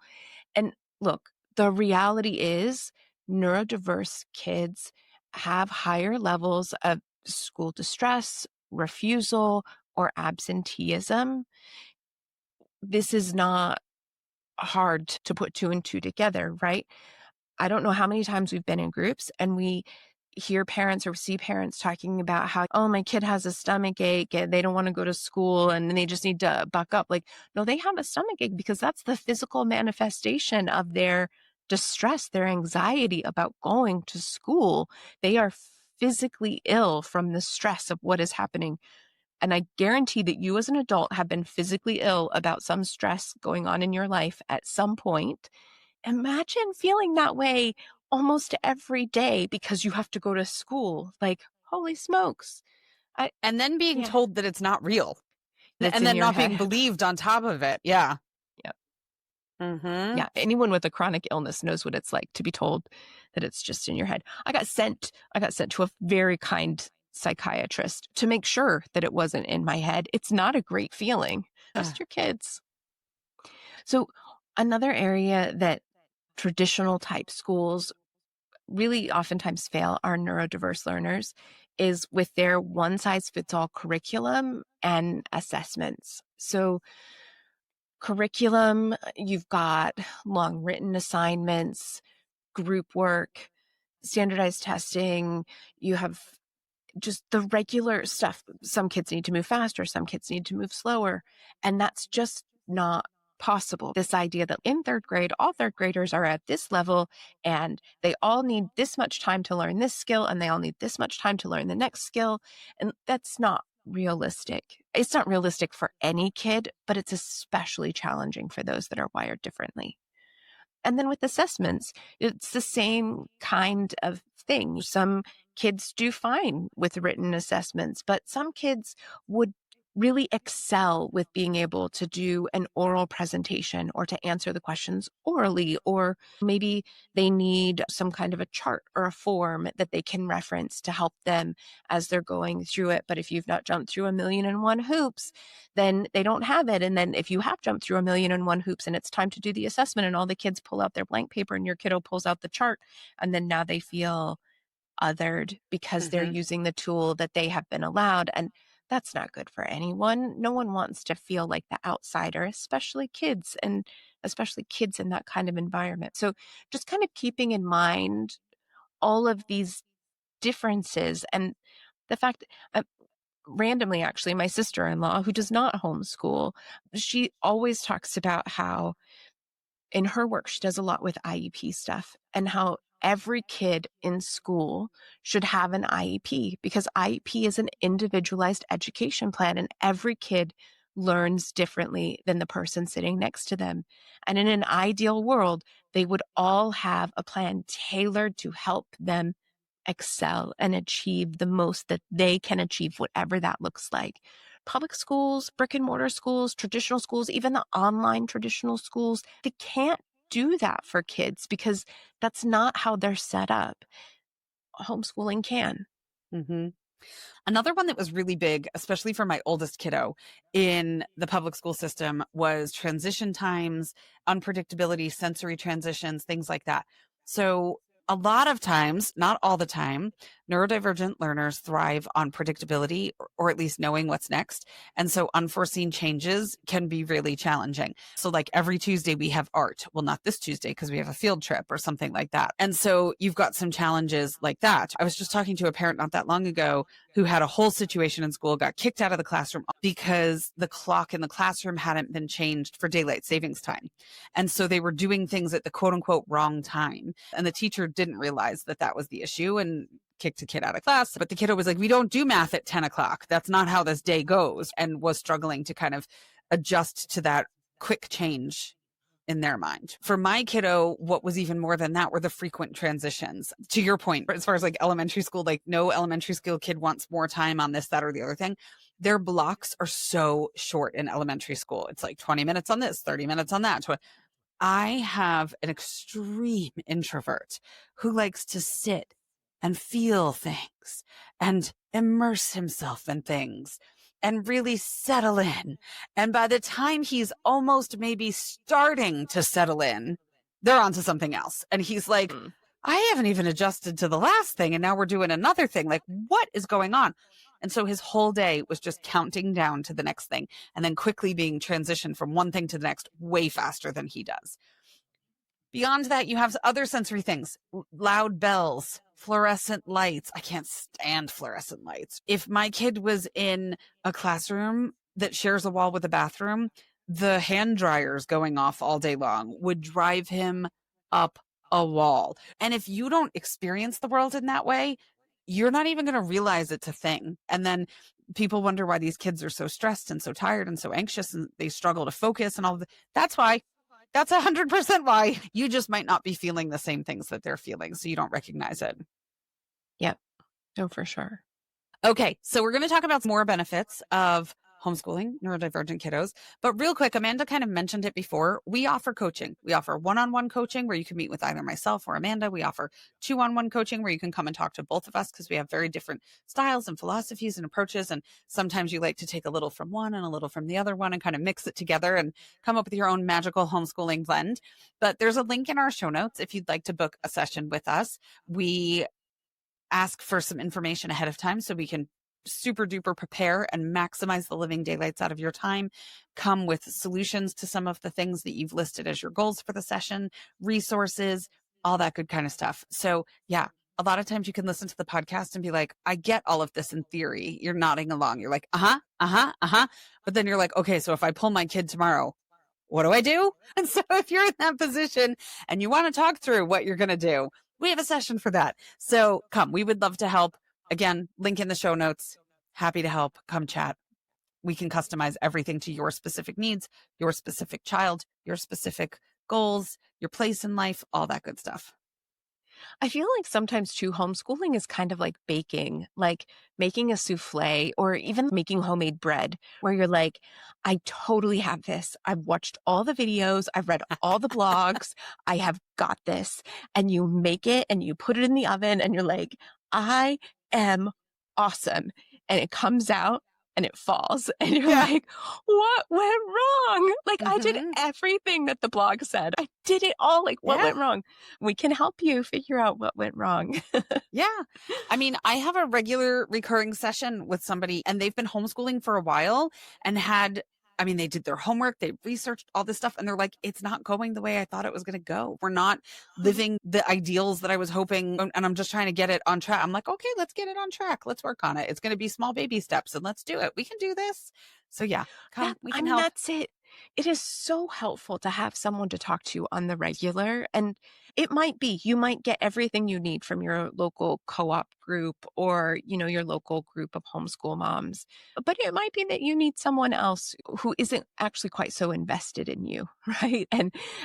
S2: And look, the reality is neurodiverse kids have higher levels of school distress, refusal, or absenteeism. This is not hard to put two and two together, right? I don't know how many times we've been in groups and we hear parents or see parents talking about how, oh, my kid has a stomach ache and they don't want to go to school and they just need to buck up. Like, no, they have a stomach ache because that's the physical manifestation of their distress, their anxiety about going to school. They are physically ill from the stress of what is happening. And I guarantee that you as an adult have been physically ill about some stress going on in your life at some point. Imagine feeling that way almost every day because you have to go to school. Like, holy smokes.
S1: And then being
S2: Yeah.
S1: told that it's not real.
S2: That's
S1: And
S2: in
S1: then
S2: your
S1: not
S2: head.
S1: being believed on top of it. Yeah.
S2: Yep.
S1: Mm-hmm.
S2: Yeah. Anyone with a chronic illness knows what it's like to be told that it's just in your head. I got sent to a very kind psychiatrist to make sure that it wasn't in my head. It's not a great feeling. Trust your kids. So another area that traditional type schools really oftentimes fail our neurodiverse learners is with their one size fits all curriculum and assessments. So curriculum, you've got long written assignments, group work, standardized testing, you have just the regular stuff. Some kids need to move faster, some kids need to move slower, and that's just not possible. This idea that in third grade, all third graders are at this level and they all need this much time to learn this skill and they all need this much time to learn the next skill. And that's not realistic. It's not realistic for any kid, but it's especially challenging for those that are wired differently. And then with assessments, it's the same kind of thing. Some kids do fine with written assessments, but some kids would really excel with being able to do an oral presentation or to answer the questions orally, or maybe they need some kind of a chart or a form that they can reference to help them as they're going through it. But if you've not jumped through 1,000,001 hoops, then they don't have it. And then if you have jumped through 1,000,001 hoops and it's time to do the assessment and all the kids pull out their blank paper and your kiddo pulls out the chart, and then now they feel othered because they're using the tool that they have been allowed. And that's not good for anyone. No one wants to feel like the outsider, especially kids, and especially kids in that kind of environment. So just kind of keeping in mind all of these differences, and the fact randomly, actually, my sister-in-law, who does not homeschool, she always talks about how in her work, she does a lot with IEP stuff, and how every kid in school should have an IEP, because IEP is an individualized education plan, and every kid learns differently than the person sitting next to them. And in an ideal world, they would all have a plan tailored to help them excel and achieve the most that they can achieve, whatever that looks like. Public schools, brick and mortar schools, traditional schools, even the online traditional schools, they can't do that for kids because that's not how they're set up. Homeschooling can.
S1: Mm-hmm. Another one that was really big, especially for my oldest kiddo in the public school system, was transition times, unpredictability, sensory transitions, things like that. So a lot of times, not all the time, neurodivergent learners thrive on predictability, or at least knowing what's next. And so unforeseen changes can be really challenging. So like every Tuesday we have art. Well, not this Tuesday because we have a field trip or something like that. And so you've got some challenges like that. I was just talking to a parent not that long ago who had a whole situation in school, got kicked out of the classroom because the clock in the classroom hadn't been changed for daylight savings time. And so they were doing things at the quote unquote wrong time. And the teacher didn't realize that that was the issue and kicked a kid out of class. But the kiddo was like, we don't do math at 10 o'clock. That's not how this day goes. And was struggling to kind of adjust to that quick change in their mind. For my kiddo, what was even more than that were the frequent transitions. To your point, as far as like elementary school, like no elementary school kid wants more time on this, that, or the other thing. Their blocks are so short in elementary school. It's like 20 minutes on this, 30 minutes on that. I have an extreme introvert who likes to sit and feel things and immerse himself in things and really settle in. And by the time he's almost maybe starting to settle in, they're onto something else. And he's like, I haven't even adjusted to the last thing. And now we're doing another thing. Like, what is going on? And so his whole day was just counting down to the next thing and then quickly being transitioned from one thing to the next way faster than he does. Beyond that, you have other sensory things, loud bells, fluorescent lights. I can't stand fluorescent lights. If my kid was in a classroom that shares a wall with a bathroom, the hand dryers going off all day long would drive him up a wall. And if you don't experience the world in that way, you're not even going to realize it's a thing. And then people wonder why these kids are so stressed and so tired and so anxious and they struggle to focus and all of that. That's why. That's 100% why. You just might not be feeling the same things that they're feeling, so you don't recognize it.
S2: Yep. No, for sure.
S1: Okay, so we're going to talk about more benefits of homeschooling neurodivergent kiddos. But real quick, Amanda kind of mentioned it before. We offer coaching. We offer one-on-one coaching where you can meet with either myself or Amanda. We offer two-on-one coaching where you can come and talk to both of us because we have very different styles and philosophies and approaches. And sometimes you like to take a little from one and a little from the other one and kind of mix it together and come up with your own magical homeschooling blend. But there's a link in our show notes if you'd like to book a session with us. We ask for some information ahead of time so we can super duper prepare and maximize the living daylights out of your time, come with solutions to some of the things that you've listed as your goals for the session, resources, all that good kind of stuff. So yeah, a lot of times you can listen to the podcast and be like, I get all of this in theory. You're nodding along. You're like, But then you're like, okay, so if I pull my kid tomorrow, what do I do? And so if you're in that position and you want to talk through what you're going to do, we have a session for that. So come, we would love to help. Again, link in the show notes. Happy to help. Come chat. We can customize everything to your specific needs, your specific child, your specific goals, your place in life, all that good stuff.
S2: I feel like sometimes too, homeschooling is kind of like baking, like making a souffle or even making homemade bread, where you're like, I totally have this. I've watched all the videos, I've read all the blogs, I have got this. And you make it and you put it in the oven and you're like, I am awesome. And it comes out and it falls. And you're
S1: Yeah.
S2: like, what went wrong? Like, I did
S1: Mhm.
S2: everything that the blog said. I did it all. Like, what
S1: Yeah.
S2: went wrong? We can help you figure out what went wrong.
S1: Yeah. I mean, I have a regular recurring session with somebody and they've been homeschooling for a while and they did their homework, they researched all this stuff and they're like, it's not going the way I thought it was going to go. We're not living the ideals that I was hoping. And I'm just trying to get it on track. I'm like, okay, let's get it on track. Let's work on it. It's going to be small baby steps and let's do it. We can do this. So yeah, we can help.
S2: That's it. It is so helpful to have someone to talk to on the regular. And it might be, you might get everything you need from your local co-op group or, your local group of homeschool moms. But it might be that you need someone else who isn't actually quite so invested in you, right?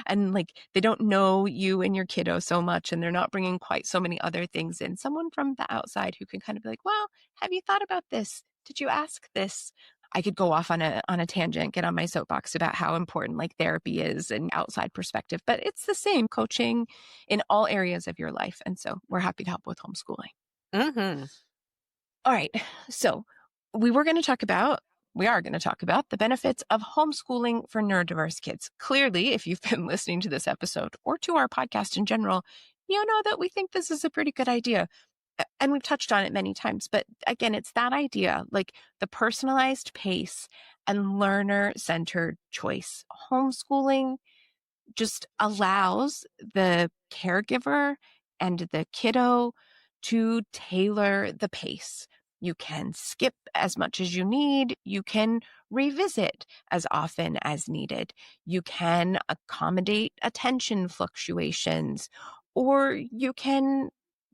S2: And like they don't know you and your kiddo so much and they're not bringing quite so many other things in. Someone from the outside who can kind of be like, well, have you thought about this? Did you ask this? I could go off on a tangent, get on my soapbox about how important like therapy is and outside perspective, but it's the same coaching in all areas of your life. And so we're happy to help with homeschooling.
S1: Mm-hmm.
S2: All right. So we are going to talk about the benefits of homeschooling for neurodiverse kids. Clearly, if you've been listening to this episode or to our podcast in general, you know that we think this is a pretty good idea. And we've touched on it many times, but again, it's that idea, like the personalized pace and learner-centered choice. Homeschooling just allows the caregiver and the kiddo to tailor the pace. You can skip as much as you need. You can revisit as often as needed. You can accommodate attention fluctuations, or you can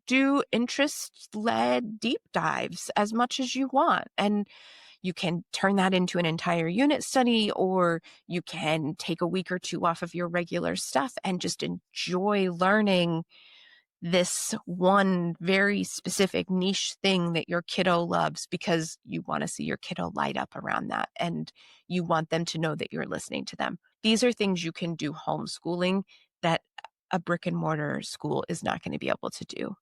S2: do interest-led deep dives as much as you want. And you can turn that into an entire unit study, or you can take a week or two off of your regular stuff and just enjoy learning this one very specific niche thing that your kiddo loves because you want to see your kiddo light up around that and you want them to know that you're listening to them. These are things you can do homeschooling that a brick and mortar school is not going to be able to do.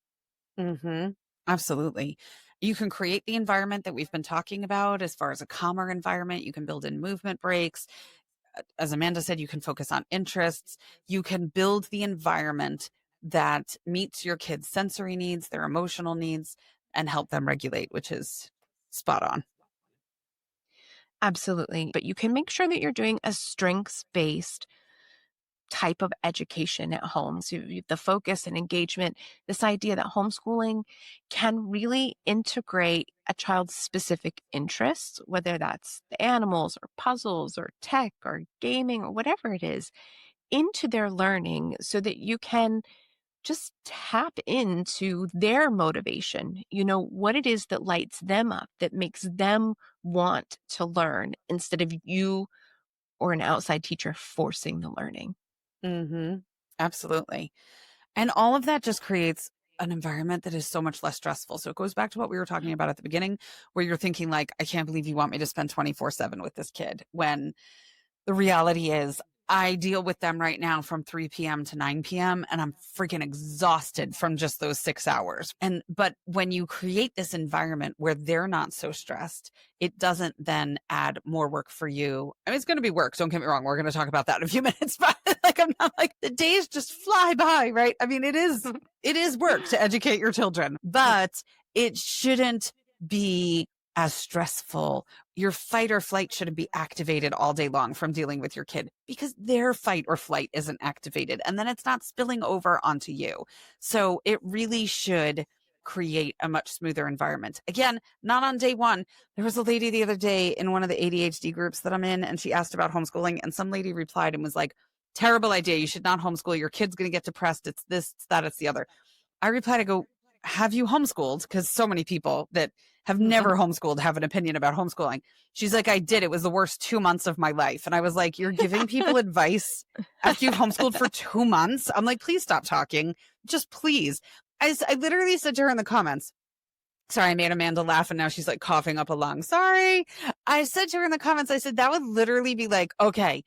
S1: Mm-hmm. Absolutely. You can create the environment that we've been talking about as far as a calmer environment. You can build in movement breaks. As Amanda said, you can focus on interests. You can build the environment that meets your kids' sensory needs, their emotional needs, and help them regulate, which is spot on.
S2: Absolutely. But you can make sure that you're doing a strengths-based type of education at home. So the focus and engagement, this idea that homeschooling can really integrate a child's specific interests, whether that's the animals or puzzles or tech or gaming or whatever it is, into their learning so that you can just tap into their motivation, what it is that lights them up, that makes them want to learn instead of you or an outside teacher forcing the learning.
S1: Mm-hmm. Absolutely. And all of that just creates an environment that is so much less stressful. So it goes back to what we were talking about at the beginning, where you're thinking like, I can't believe you want me to spend 24/7 with this kid, when the reality is I deal with them right now from 3 p.m. to 9 p.m. and I'm freaking exhausted from just those 6 hours. But when you create this environment where they're not so stressed, it doesn't then add more work for you. I mean, it's going to be work. Don't get me wrong. We're going to talk about that in a few minutes, but I'm not like the days just fly by, right? I mean, it is work to educate your children, but it shouldn't be as stressful. Your fight or flight shouldn't be activated all day long from dealing with your kid because their fight or flight isn't activated. And then it's not spilling over onto you. So it really should create a much smoother environment. Again, not on day one. There was a lady the other day in one of the ADHD groups that I'm in, and she asked about homeschooling, and some lady replied and was like, terrible idea. You should not homeschool. Your kid's going to get depressed. It's this, it's that, it's the other. I replied, I go, have you homeschooled? Because so many people that have never homeschooled, have an opinion about homeschooling. She's like, I did. It was the worst 2 months of my life. And I was like, you're giving people advice after you've homeschooled for 2 months? I'm like, please stop talking. Just please. I literally said to her in the comments, sorry, I made Amanda laugh and now she's like coughing up a lung. Sorry. I said to her in the comments, I said, that would literally be like, okay,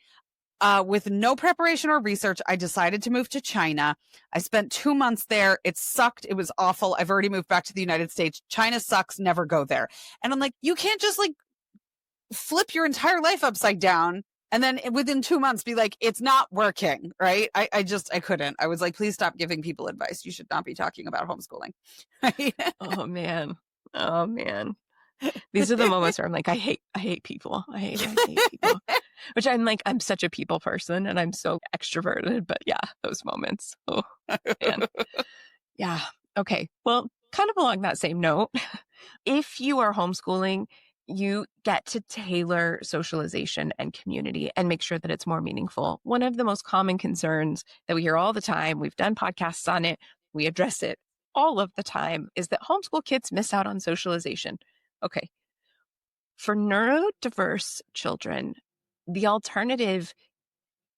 S1: with no preparation or research, I decided to move to China. I spent 2 months there. It sucked. It was awful. I've already moved back to the United States. China sucks. Never go there. And I'm like, you can't just like flip your entire life upside down and then within 2 months be like, it's not working, right? I couldn't. I was like, please stop giving people advice. You should not be talking about homeschooling. Right?
S2: Oh man. These are the moments where I'm like, I hate people. I hate people. Which I'm such a people person and I'm so extroverted, but yeah, those moments. Oh man. Yeah. Okay. Well, kind of along that same note, if you are homeschooling, you get to tailor socialization and community and make sure that it's more meaningful. One of the most common concerns that we hear all the time, we've done podcasts on it, we address it all of the time, is that homeschool kids miss out on socialization. Okay. For neurodiverse children, the alternative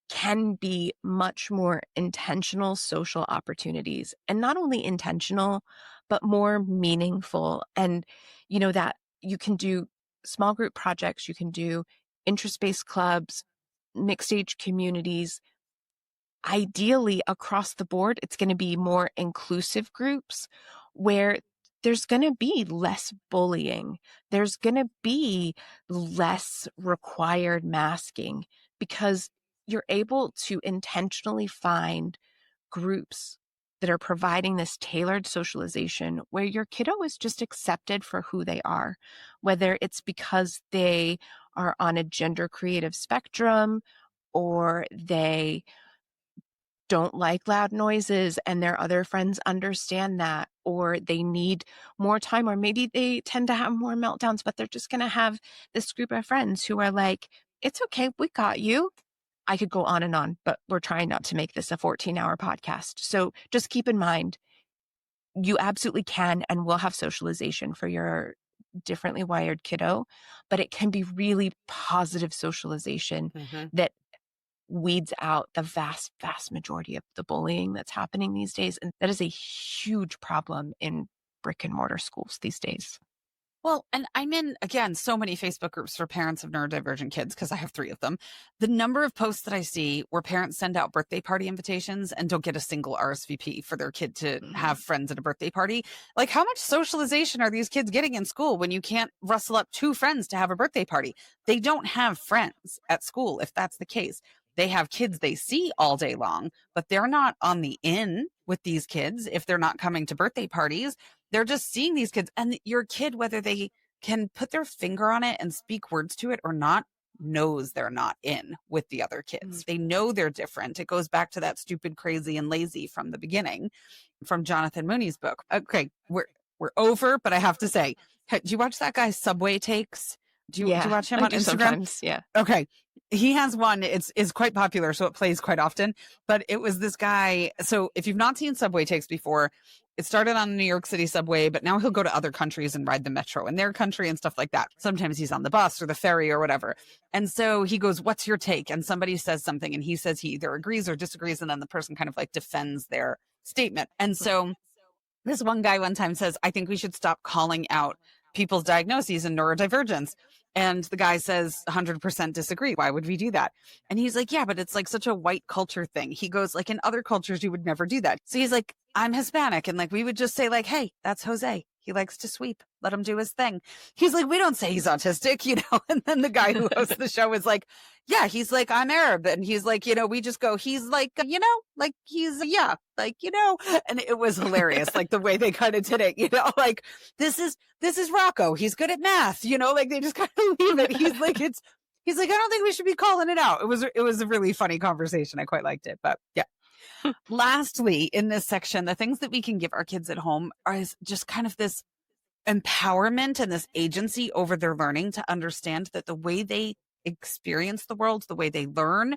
S2: can be much more intentional social opportunities, and not only intentional, but more meaningful. And, that you can do small group projects, you can do interest-based clubs, mixed age communities. Ideally, across the board, it's going to be more inclusive groups where there's going to be less bullying. There's going to be less required masking because you're able to intentionally find groups that are providing this tailored socialization where your kiddo is just accepted for who they are, whether it's because they are on a gender creative spectrum or they don't like loud noises and their other friends understand that, or they need more time, or maybe they tend to have more meltdowns, but they're just going to have this group of friends who are like, it's okay, we got you. I could go on, but we're trying not to make this a 14-hour podcast. So just keep in mind, you absolutely can and will have socialization for your differently wired kiddo, but it can be really positive socialization that weeds out the vast, vast majority of the bullying that's happening these days. And that is a huge problem in brick and mortar schools these days.
S1: Well, and I'm in, again, so many Facebook groups for parents of neurodivergent kids because I have 3 of them. The number of posts that I see where parents send out birthday party invitations and don't get a single RSVP for their kid to have friends at a birthday party. Like, how much socialization are these kids getting in school when you can't rustle up 2 friends to have a birthday party? They don't have friends at school, if that's the case. They have kids they see all day long, but they're not on the in with these kids if they're not coming to birthday parties. They're just seeing these kids, and your kid, whether they can put their finger on it and speak words to it or not, knows they're not in with the other kids. They know they're different. It goes back to that stupid, crazy, and lazy from the beginning from Jonathan Mooney's book. Okay, we're over, but I have to say, do you watch that guy Subway Takes? Do you watch him on Instagram?
S2: Sometimes, yeah.
S1: Okay. He has one, it's quite popular, so it plays quite often. But it was this guy. So if you've not seen Subway Takes before, it started on the New York City subway, but now he'll go to other countries and ride the metro in their country and stuff like that. Sometimes he's on the bus or the ferry or whatever. And so he goes, what's your take? And somebody says something and he says he either agrees or disagrees. And then the person kind of like defends their statement. And so this one guy one time says, I think we should stop calling out people's diagnoses and neurodivergence. And the guy says 100% disagree. Why would we do that? And he's like, yeah, but it's like such a white culture thing. He goes, like, in other cultures, you would never do that. So he's like, I'm Hispanic. And like, we would just say like, hey, that's Jose. He likes to sweep. Let him do his thing. He's like, we don't say he's autistic, And then the guy who hosts the show is like, yeah, he's like, I'm Arab. And he's like, we just go, he's like, like he's, yeah, like, and it was hilarious. Like the way they kind of did it, like this is Rocco. He's good at math, like they just kind of leave it. He's like, I don't think we should be calling it out. It was a really funny conversation. I quite liked it, but yeah. Lastly, in this section, the things that we can give our kids at home are just kind of this empowerment and this agency over their learning to understand that the way they experience the world, the way they learn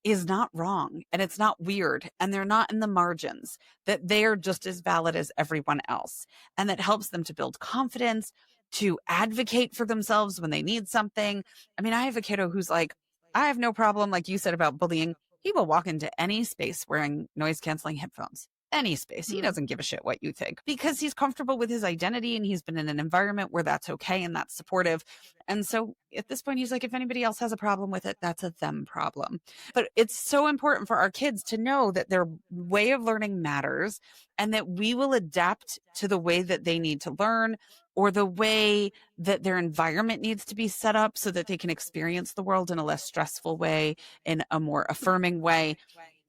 S1: is not wrong and it's not weird and they're not in the margins, that they are just as valid as everyone else. And that helps them to build confidence to advocate for themselves when they need something. I mean, I have a kiddo who's like, I have no problem, like you said about bullying. He will walk into any space wearing noise canceling headphones. Any space. He
S2: Mm.
S1: doesn't give a shit what you think because he's comfortable with his identity and he's been in an environment where that's okay and that's supportive. And so at this point, he's like, if anybody else has a problem with it, that's a them problem. But it's so important for our kids to know that their way of learning matters and that we will adapt to the way that they need to learn or the way that their environment needs to be set up so that they can experience the world in a less stressful way, in a more affirming way,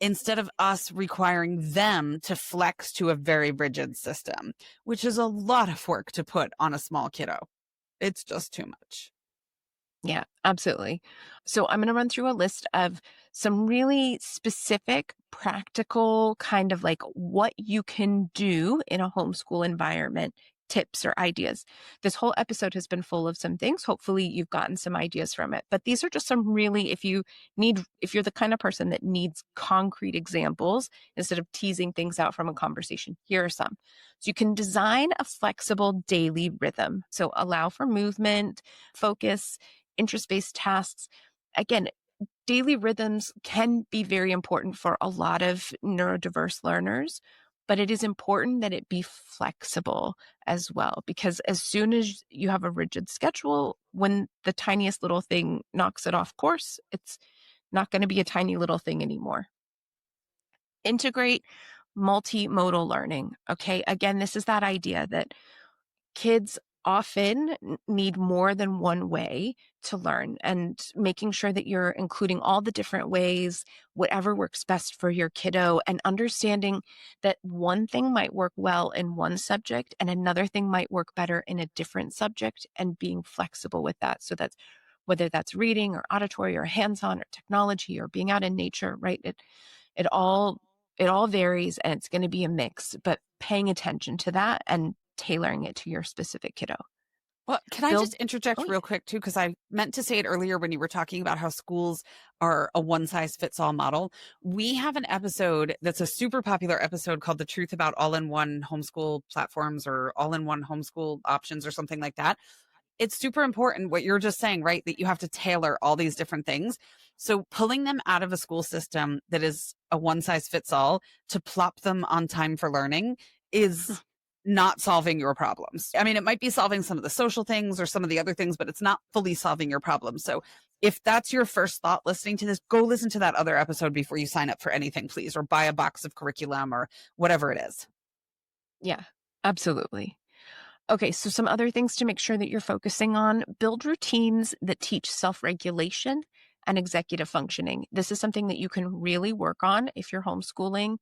S1: instead of us requiring them to flex to a very rigid system, which is a lot of work to put on a small kiddo. It's just too much.
S2: Yeah, absolutely. So I'm going to run through a list of some really specific, practical kind of like what you can do in a homeschool environment, tips or ideas. This whole episode has been full of some things. Hopefully you've gotten some ideas from it. But these are just some really, if you're the kind of person that needs concrete examples instead of teasing things out from a conversation, here are some. So you can design a flexible daily rhythm. So allow for movement, focus, interest-based tasks. Again, daily rhythms can be very important for a lot of neurodiverse learners, but it is important that it be flexible as well, because as soon as you have a rigid schedule, when the tiniest little thing knocks it off course, it's not going to be a tiny little thing anymore. Integrate multimodal learning. Okay. Again, this is that idea that kids often need more than one way to learn, and making sure that you're including all the different ways, whatever works best for your kiddo, and understanding that one thing might work well in one subject and another thing might work better in a different subject, and being flexible with that. So that's whether that's reading or auditory or hands-on or technology or being out in nature, right? It all varies, and it's going to be a mix, but paying attention to that and tailoring it to your specific kiddo.
S1: Well, can I
S2: Build
S1: just interject
S2: Oh,
S1: real quick too? Because I meant to say it earlier when you were talking about how schools are a one size fits all model. We have an episode that's a super popular episode called The Truth About All in One Homeschool Platforms or All in One Homeschool Options or something like that. It's super important what you're just saying, right? That you have to tailor all these different things. So pulling them out of a school system that is a one size fits all to plop them on time for learning is not solving your problems. I mean, it might be solving some of the social things or some of the other things, but it's not fully solving your problems. So if that's your first thought listening to this, go listen to that other episode before you sign up for anything, please, or buy a box of curriculum or whatever it is.
S2: yeah, absolutely. Okay, so some other things to make sure that you're focusing on: build routines that teach self-regulation and executive functioning. This is something that you can really work on if you're homeschooling.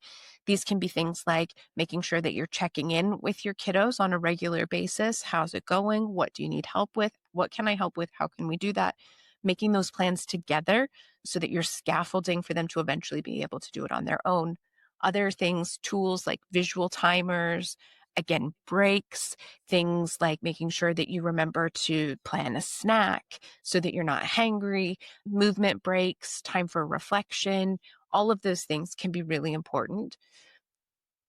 S2: These can be things like making sure that you're checking in with your kiddos on a regular basis. How's it going? What do you need help with? What can I help with? How can we do that? Making those plans together so that you're scaffolding for them to eventually be able to do it on their own. Other things, tools like visual timers, again, breaks, things like making sure that you remember to plan a snack so that you're not hangry, movement breaks, time for reflection. All of those things can be really important.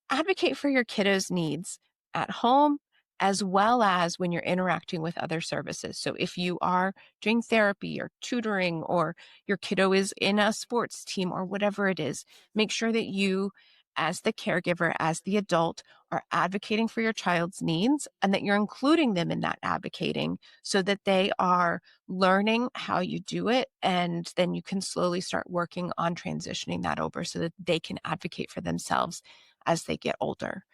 S2: Advocate for your kiddos' needs at home as well as when you're interacting with other services. So if you are doing therapy or tutoring, or your kiddo is in a sports team or whatever it is, make sure that you, as the caregiver, as the adult, are advocating for your child's needs, and that you're including them in that advocating so that they are learning how you do it. And then you can slowly start working on transitioning that over so that they can advocate for themselves as they get older.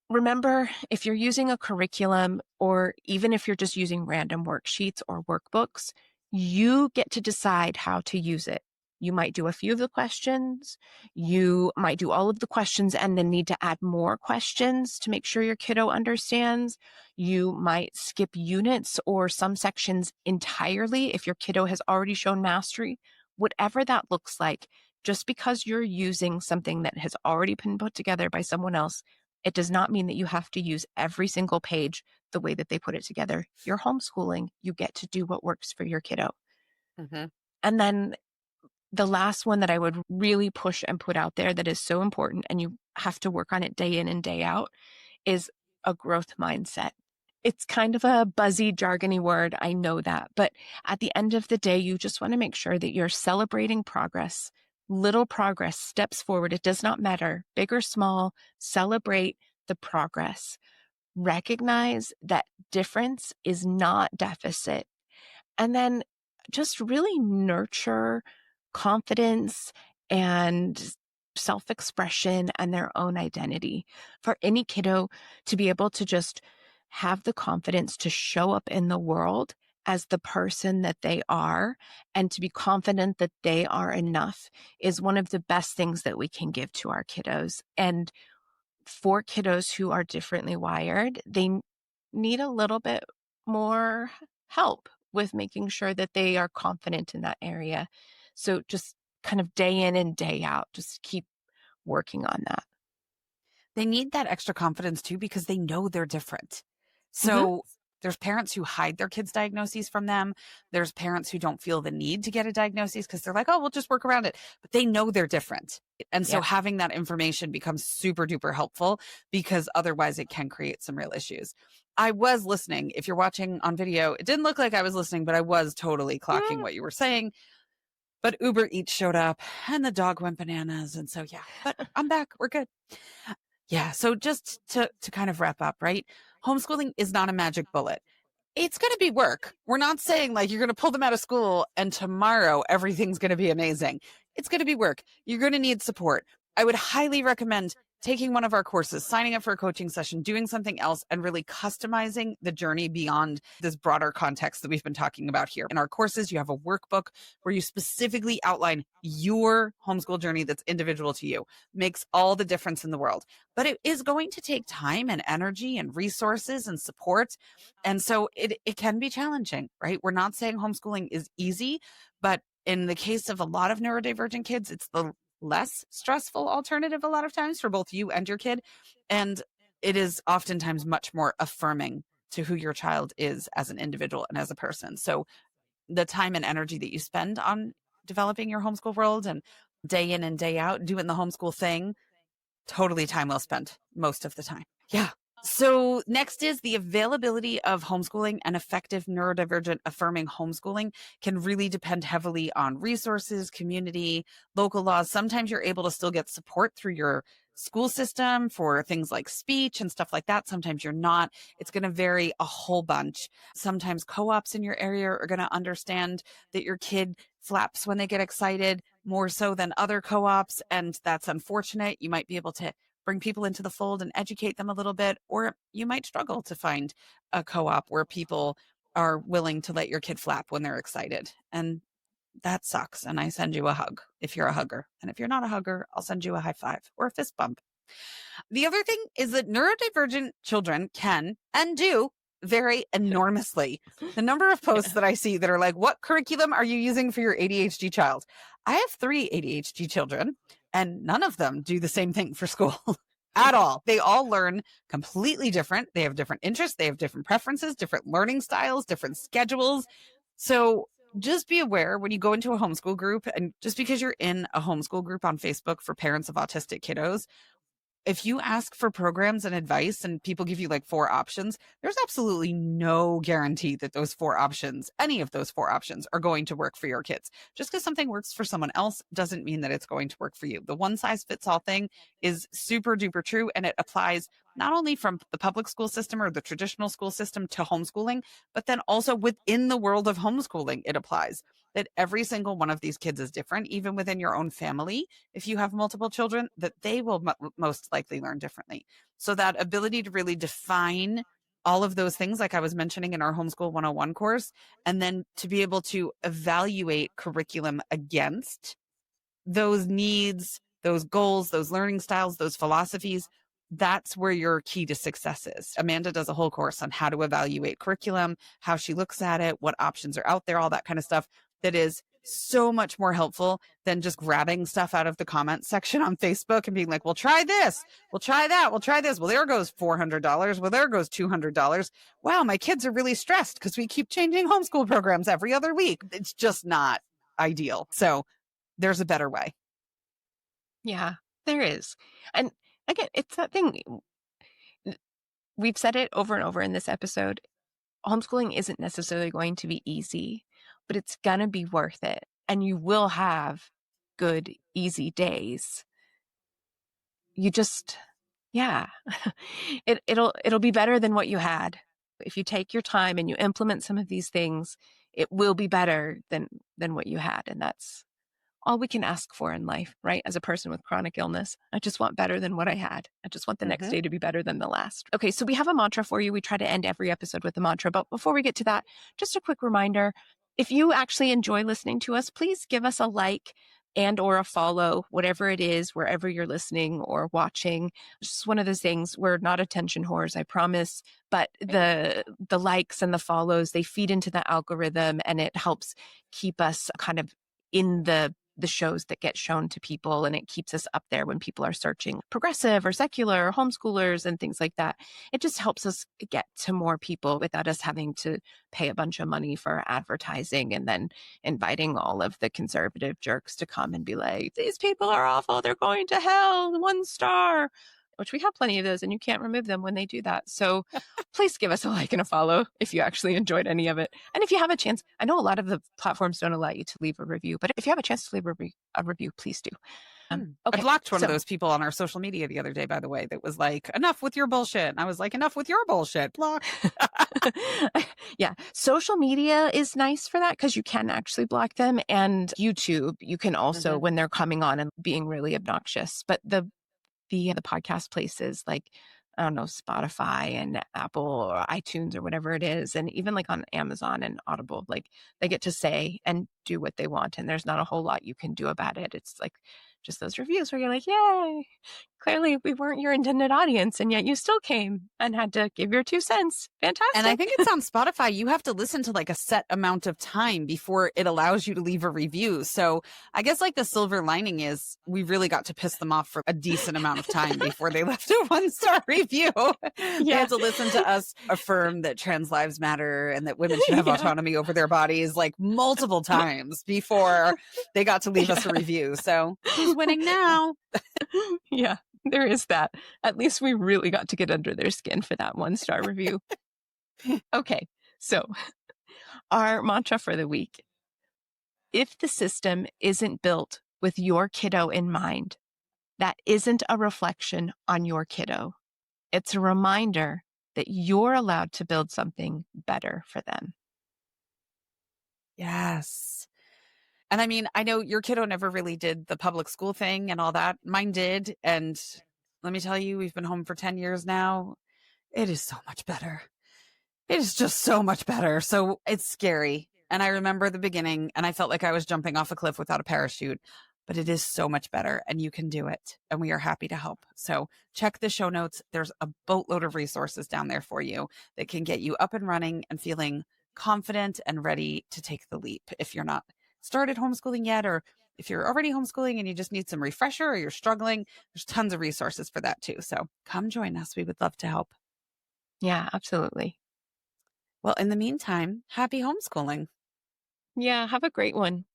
S2: Remember, if you're using a curriculum, or even if you're just using random worksheets or workbooks, you get to decide how to use it. You might do a few of the questions. You might do all of the questions and then need to add more questions to make sure your kiddo understands. You might skip units or some sections entirely if your kiddo has already shown mastery. Whatever that looks like, just because you're using something that has already been put together by someone else, it does not mean that you have to use every single page the way that they put it together. You're homeschooling. You get to do what works for your kiddo.
S1: Mm-hmm.
S2: And then the last one that I would really push and put out there that is so important, and you have to work on it day in and day out, is a growth mindset. It's kind of a buzzy, jargony word. I know that. But at the end of the day, you just want to make sure that you're celebrating progress, little progress, steps forward. It does not matter, big or small, celebrate the progress. Recognize that difference is not deficit. And then just really nurture confidence and self expression and their own identity. For any kiddo to be able to just have the confidence to show up in the world as the person that they are and to be confident that they are enough is one of the best things that we can give to our kiddos. And for kiddos who are differently wired, they need a little bit more help with making sure that they are confident in that area. So just kind of day in and day out, just keep working on that.
S1: They need that extra confidence too because they know they're different.
S2: Mm-hmm.
S1: So there's parents who hide their kids' diagnoses from them. There's parents who don't feel the need to get a diagnosis because they're like, oh, we'll just work around it. But they know they're different. And so
S2: Yeah.
S1: having that information becomes super duper helpful because otherwise it can create some real issues. I was listening. If you're watching on video, it didn't look like I was listening, but I was totally clocking what you were saying. But Uber Eats showed up and the dog went bananas. And so, yeah, but I'm back. We're good. Yeah. So just to kind of wrap up, right? Homeschooling is not a magic bullet. It's going to be work. We're not saying like you're going to pull them out of school and tomorrow everything's going to be amazing. It's going to be work. You're going to need support. I would highly recommend taking one of our courses, signing up for a coaching session, doing something else, and really customizing the journey beyond this broader context that we've been talking about here. In our courses, you have a workbook where you specifically outline your homeschool journey that's individual to you. Makes all the difference in the world. But it is going to take time and energy and resources and support. And so it can be challenging, right? We're not saying homeschooling is easy, but in the case of a lot of neurodivergent kids, it's the less stressful alternative a lot of times for both you and your kid. And it is oftentimes much more affirming to who your child is as an individual and as a person. So the time and energy that you spend on developing your homeschool world and day in and day out doing the homeschool thing, totally time well spent most of the time. Yeah. So next is the availability of homeschooling and effective neurodivergent affirming homeschooling can really depend heavily on resources, community, local laws. Sometimes you're able to still get support through your school system for things like speech and stuff like that. Sometimes you're not. It's going to vary a whole bunch. Sometimes co-ops in your area are going to understand that your kid flaps when they get excited more so than other co-ops. And that's unfortunate. You might be able to bring people into the fold and educate them a little bit, or you might struggle to find a co-op where people are willing to let your kid flap when they're excited. And that sucks. And I send you a hug if you're a hugger. And if you're not a hugger, I'll send you a high five or a fist bump. The other thing is that neurodivergent children can and do vary enormously. The number of posts that I see that are like, what curriculum are you using for your ADHD child? I have 3 ADHD children and none of them do the same thing for school at all. They all learn completely different. They have different interests. They have different preferences, different learning styles, different schedules. So just be aware when you go into a homeschool group, and just because you're in a homeschool group on Facebook for parents of autistic kiddos, if you ask for programs and advice and people give you like 4 options, there's absolutely no guarantee that those 4 options, any of those 4 options are going to work for your kids. Just because something works for someone else doesn't mean that it's going to work for you. The one size fits all thing is super duper true. And it applies not only from the public school system or the traditional school system to homeschooling, but then also within the world of homeschooling, it applies that every single one of these kids is different, even within your own family. If you have multiple children, that they will most likely learn differently. So that ability to really define all of those things, like I was mentioning in our Homeschool 101 course, and then to be able to evaluate curriculum against those needs, those goals, those learning styles, those philosophies, that's where your key to success is. Amanda does a whole course on how to evaluate curriculum, how she looks at it, what options are out there, all that kind of stuff that is so much more helpful than just grabbing stuff out of the comments section on Facebook and being like, well, try this, we'll try that, we'll try this. Well, there goes $400. Well, there goes $200. Wow, my kids are really stressed because we keep changing homeschool programs every other week. It's just not ideal. So there's a better way.
S2: Yeah, there is. And again, it's that thing. we've said it over and over in this episode. Homeschooling isn't necessarily going to be easy, but it's going to be worth it. And you will have good, easy days. You just, yeah, it'll be better than what you had. If you take your time and you implement some of these things, it will be better than what you had. And that's all we can ask for in life, right? As a person with chronic illness, I just want better than what I had. I just want the next day to be better than the last. Okay, so we have a mantra for you. We try to end every episode with a mantra. But before we get to that, just a quick reminder, if you actually enjoy listening to us, please give us a like and or a follow, whatever it is, wherever you're listening or watching. It's just one of those things. We're not attention whores, I promise. But the likes and the follows, they feed into the algorithm, and it helps keep us kind of in the shows that get shown to people, and it keeps us up there when people are searching progressive or secular or homeschoolers and things like that. It just helps us get to more people without us having to pay a bunch of money for advertising and then inviting all of the conservative jerks to come and be like, these people are awful, they're going to hell, 1 star, which we have plenty of those, and you can't remove them when they do that. So please give us a like and a follow if you actually enjoyed any of it. And if you have a chance, I know a lot of the platforms don't allow you to leave a review, but if you have a chance to leave a review, please do.
S1: Okay,
S2: I
S1: blocked one of those people on our social media the other day, by the way, that was like, enough with your bullshit. And I was like, enough with your bullshit. Block.
S2: Yeah. Social media is nice for that because you can actually block them. And YouTube, you can also, when they're coming on and being really obnoxious. But the podcast places like, I don't know, Spotify and Apple or iTunes or whatever it is, and even like on Amazon and Audible, like they get to say and do what they want, and there's not a whole lot you can do about it. It's like just those reviews where you're like, yay, clearly we weren't your intended audience, and yet you still came and had to give your 2 cents. Fantastic.
S1: And I think it's on Spotify. You have to listen to like a set amount of time before it allows you to leave a review. So I guess like the silver lining is we really got to piss them off for a decent amount of time before they left a 1-star review. They had to listen to us affirm that trans lives matter and that women should have autonomy over their bodies like multiple times before they got to leave us a review. So who's winning now?
S2: Yeah, there is that. At least we really got to get under their skin for that 1-star review. Okay, so our mantra for the week. If the system isn't built with your kiddo in mind, that isn't a reflection on your kiddo. It's a reminder that you're allowed to build something better for them.
S1: Yes. And I mean, I know your kiddo never really did the public school thing and all that. Mine did. And let me tell you, we've been home for 10 years now. It is so much better. It is just so much better. So it's scary. And I remember the beginning and I felt like I was jumping off a cliff without a parachute, but it is so much better and you can do it. And we are happy to help. So check the show notes. There's a boatload of resources down there for you that can get you up and running and feeling confident and ready to take the leap. If you're not started homeschooling yet, or if you're already homeschooling and you just need some refresher or you're struggling, there's tons of resources for that too. So come join us. We would love to help.
S2: Yeah, absolutely.
S1: Well, in the meantime, happy homeschooling.
S2: Yeah, have a great one.